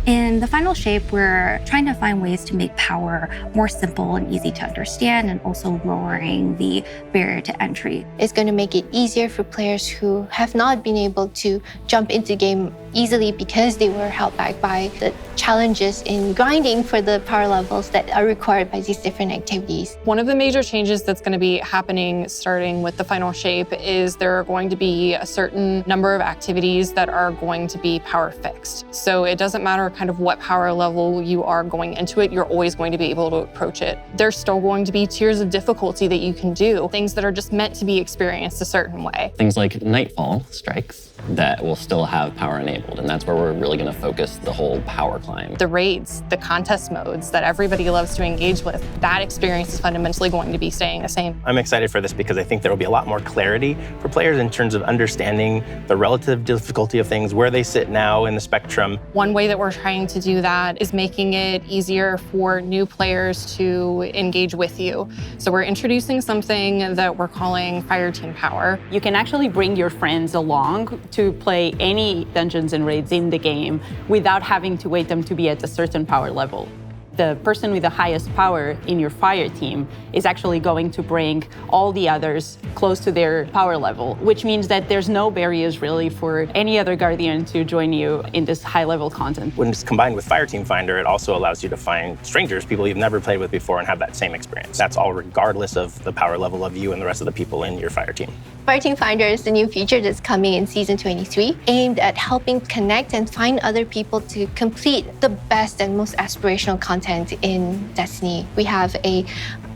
In the final shape, we're trying to find ways to make power more simple and easy to understand, and also lowering the barrier to entry. It's going to make it easier for players who have not been able to jump into game easily because they were held back by the challenges in grinding for the power levels that are required by these different activities. One of the major changes that's going to be happening starting with the final shape is there are going to be a certain number of activities that are going to be power fixed. So it doesn't matter kind of what power level you are going into it, you're always going to be able to approach it. There's still going to be tiers of difficulty that you can do, things that are just meant to be experienced a certain way. Things like nightfall strikes that will still have power enabled, and that's where we're really going to focus the whole power climb. The raids, the contest modes that everybody loves to engage with, that experience is fundamentally going to be staying the same. I'm excited for this because I think there will be a lot more clarity for players in terms of understanding the relative difficulty of things, where they sit now in the spectrum. One way that we're trying to do that is making it easier for new players to engage with you. So we're introducing something that we're calling Fire Team Power. You can actually bring your friends along to play any dungeons and raids in the game without having to wait them to be at a certain power level. The person with the highest power in your fire team is actually going to bring all the others close to their power level, which means that there's no barriers really for any other Guardian to join you in this high-level content. When it's combined with Fireteam Finder, it also allows you to find strangers, people you've never played with before, and have that same experience. That's all regardless of the power level of you and the rest of the people in your fire team. Fireteam Finder is the new feature that's coming in Season 23, aimed at helping connect and find other people to complete the best and most aspirational content in Destiny. We have a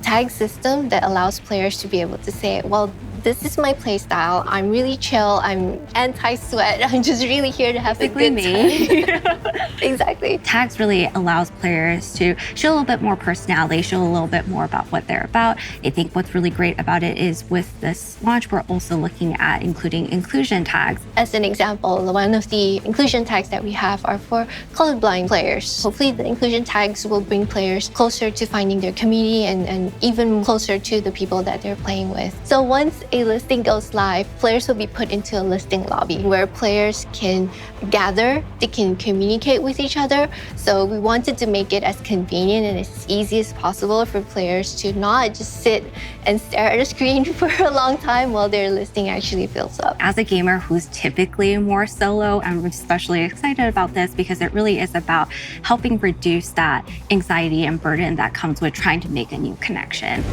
tag system that allows players to be able to say, well, this is my play style. I'm really chill. I'm anti-sweat. I'm just really here to have a good time. Exactly. Tags really allows players to show a little bit more personality, show a little bit more about what they're about. I think what's really great about it is with this launch, we're also looking at including inclusion tags. As an example, one of the inclusion tags that we have are for colorblind players. Hopefully the inclusion tags will bring players closer to finding their community and even closer to the people that they're playing with. So once a listing goes live, players will be put into a listing lobby where players can gather, they can communicate with each other. So we wanted to make it as convenient and as easy as possible for players to not just sit and stare at a screen for a long time while their listing actually fills up. As a gamer who's typically more solo, I'm especially excited about this because it really is about helping reduce that anxiety and burden that comes with trying to make a new connection.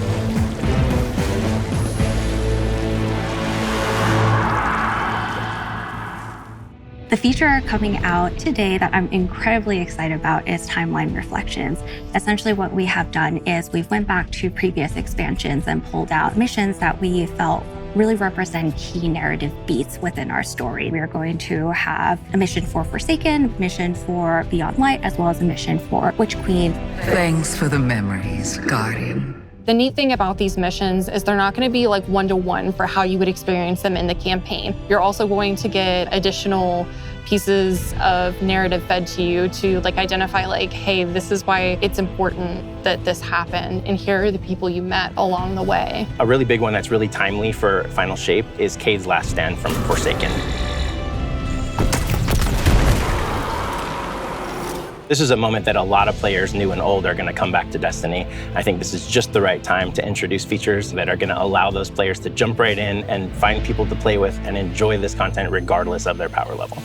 The feature coming out today that I'm incredibly excited about is Timeline Reflections. Essentially what we have done is we've went back to previous expansions and pulled out missions that we felt really represent key narrative beats within our story. We are going to have a mission for Forsaken, a mission for Beyond Light, as well as a mission for Witch Queen. Thanks for the memories, Guardian. The neat thing about these missions is they're not going to be like one-to-one for how you would experience them in the campaign. You're also going to get additional pieces of narrative fed to you to like identify like, hey, this is why it's important that this happened, and here are the people you met along the way. A really big one that's really timely for Final Shape is Cade's last stand from Forsaken. This is a moment that a lot of players, new and old, are going to come back to Destiny. I think this is just the right time to introduce features that are going to allow those players to jump right in and find people to play with and enjoy this content regardless of their power level.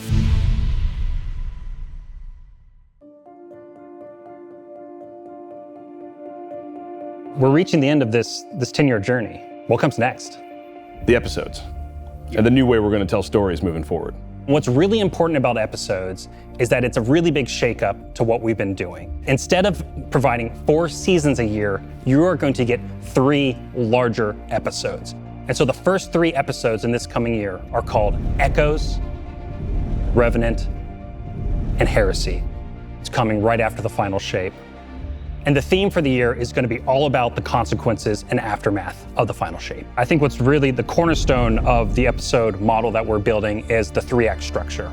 We're reaching the end of this 10-year journey. What comes next? The episodes, and the new way we're going to tell stories moving forward. What's really important about episodes is that it's a really big shakeup to what we've been doing. Instead of providing 4 seasons a year, you are going to get 3 larger episodes. And so the first 3 episodes in this coming year are called Echoes, Revenant, and Heresy. It's coming right after the Final Shape. And the theme for the year is going to be all about the consequences and aftermath of the final shape. I think what's really the cornerstone of the episode model that we're building is the 3-act structure.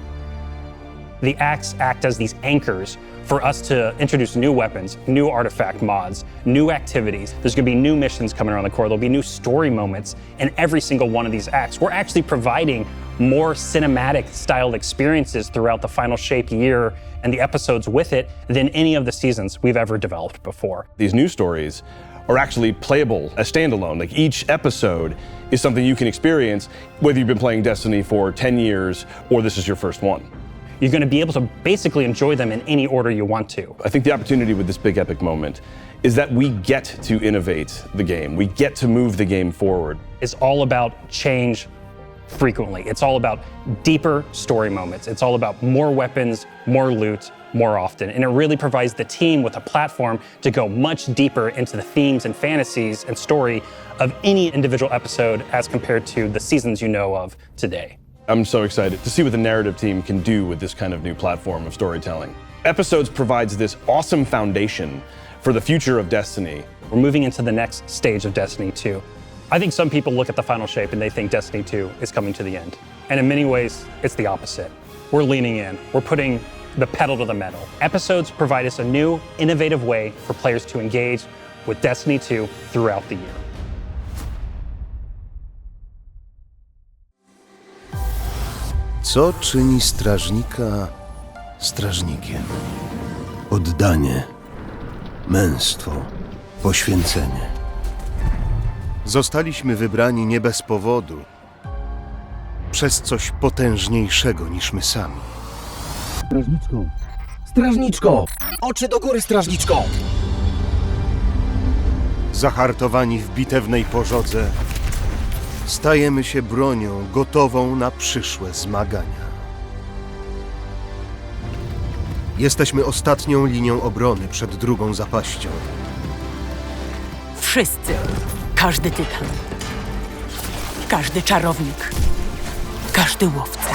The acts act as these anchors for us to introduce new weapons, new artifact mods, new activities. There's going to be new missions coming around the core. There'll be new story moments in every single one of these acts. We're actually providing more cinematic styled experiences throughout the final shape year and the episodes with it than any of the seasons we've ever developed before. These new stories are actually playable as standalone. Like each episode is something you can experience, whether you've been playing Destiny for 10 years or this is your first one. You're going to be able to basically enjoy them in any order you want to. I think the opportunity with this big epic moment is that we get to innovate the game. We get to move the game forward. It's all about change frequently. It's all about deeper story moments. It's all about more weapons, more loot, more often. And it really provides the team with a platform to go much deeper into the themes and fantasies and story of any individual episode as compared to the seasons you know of today. I'm so excited to see what the narrative team can do with this kind of new platform of storytelling. Episodes provides this awesome foundation for the future of Destiny. We're moving into the next stage of Destiny 2. I think some people look at the final shape and they think Destiny 2 is coming to the end. And in many ways, it's the opposite. We're leaning in. We're putting the pedal to the metal. Episodes provide us a new, innovative way for players to engage with Destiny 2 throughout the year. Co czyni strażnika strażnikiem? Oddanie, męstwo, poświęcenie. Zostaliśmy wybrani nie bez powodu, przez coś potężniejszego niż my sami. Strażniczko! Strażniczko! Oczy do góry, strażniczko! Zahartowani w bitewnej pożodze, stajemy się bronią gotową na przyszłe zmagania. Jesteśmy ostatnią linią obrony przed drugą zapaścią. Wszyscy, każdy tytan, każdy czarownik, każdy łowca.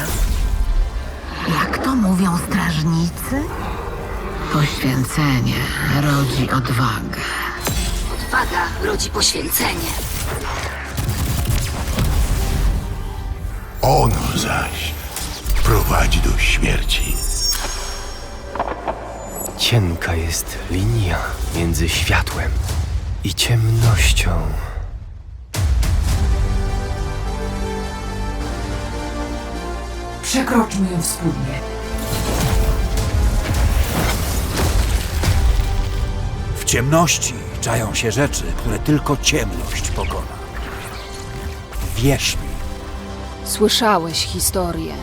Jak to mówią strażnicy? Poświęcenie rodzi odwagę. Odwaga rodzi poświęcenie. Ono zaś prowadzi do śmierci. Cienka jest linia między światłem i ciemnością. Przekroczmy ją wspólnie. W ciemności czają się rzeczy, które tylko ciemność pokona. Wierz mi. Słyszałeś historię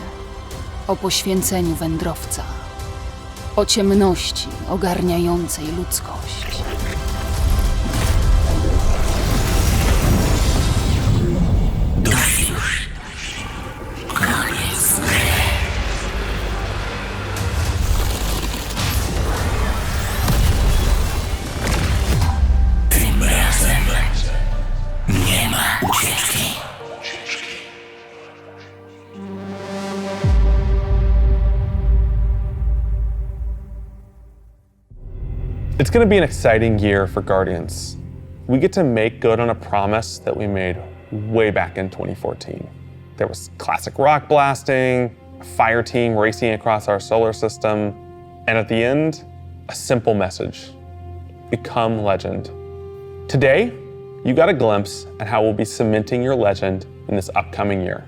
o poświęceniu wędrowca, o ciemności ogarniającej ludzkość. Dość już. Koniec gry. Tym razem nie ma ucieczki. It's going to be an exciting year for Guardians. We get to make good on a promise that we made way back in 2014. There was classic rock blasting, a fire team racing across our solar system, and at the end, a simple message: become legend. Today, you got a glimpse at how we'll be cementing your legend in this upcoming year.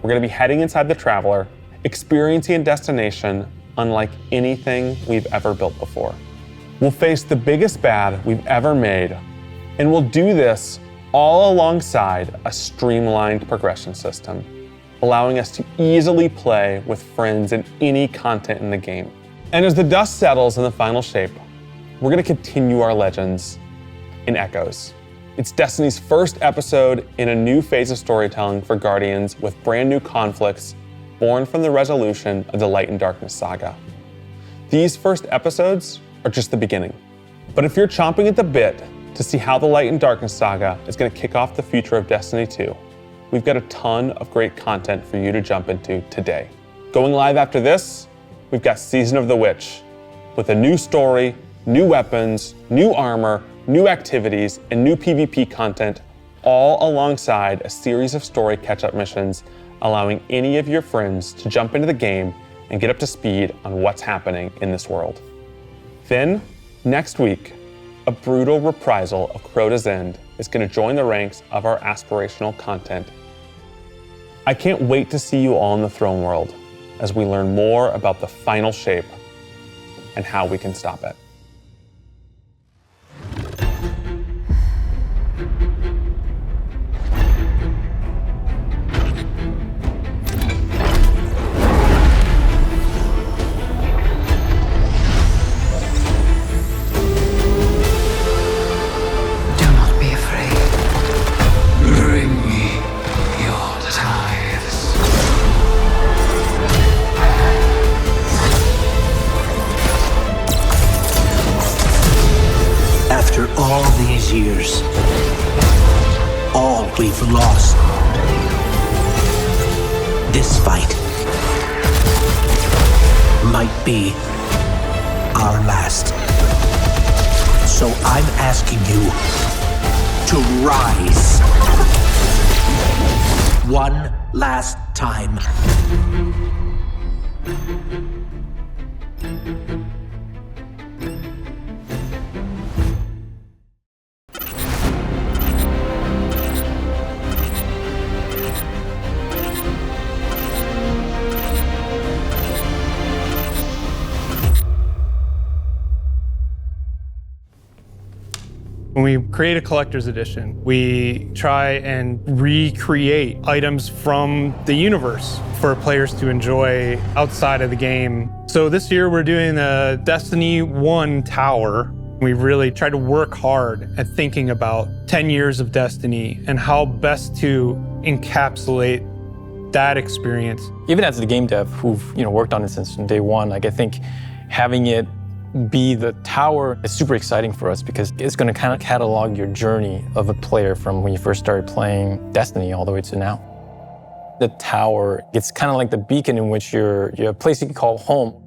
We're going to be heading inside the Traveler, experiencing a destination unlike anything we've ever built before. We'll face the biggest bad we've ever made, and we'll do this all alongside a streamlined progression system, allowing us to easily play with friends in any content in the game. And as the dust settles in the final shape, we're going to continue our legends in Echoes. It's Destiny's first episode in a new phase of storytelling for Guardians with brand new conflicts born from the resolution of the Light and Darkness saga. These first episodes are just the beginning. But if you're chomping at the bit to see how the Light and Darkness saga is going to kick off the future of Destiny 2, we've got a ton of great content for you to jump into today. Going live after this, we've got Season of the Witch, with a new story new weapons, new armor, new activities, and new PvP content, all alongside a series of story catch-up missions, allowing any of your friends to jump into the game and get up to speed on what's happening in this world. Then, next week, a brutal reprisal of Crota's End is going to join the ranks of our aspirational content. I can't wait to see you all in the throne world as we learn more about the final shape and how we can stop it. All these years, all we've lost. This fight might be our last. So I'm asking you to rise one last time. When we create a collector's edition, we try and recreate items from the universe for players to enjoy outside of the game. So this year we're doing a Destiny 1 tower. We really tried to work hard at thinking about 10 years of Destiny and how best to encapsulate that experience. Even as the game dev who've worked on it since day one, like I think having it be the tower is super exciting for us because it's going to kind of catalog your journey of a player from when you first started playing Destiny all the way to now. The tower, it's kind of like the beacon in which you're a place you can call home.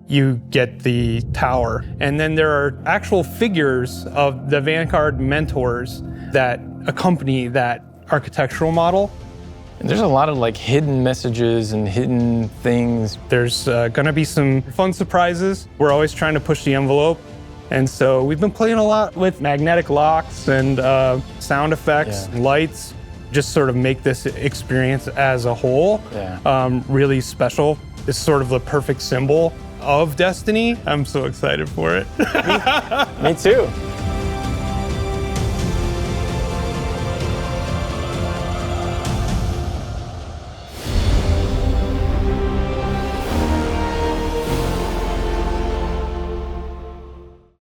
You get the tower, and then there are actual figures of the Vanguard mentors that accompany that architectural model. And there's a lot of like hidden messages and hidden things. There's gonna be some fun surprises. We're always trying to push the envelope. And so we've been playing a lot with magnetic locks and sound effects, and lights, just sort of make this experience as a whole really special. It's sort of the perfect symbol of Destiny. I'm so excited for it. Me too.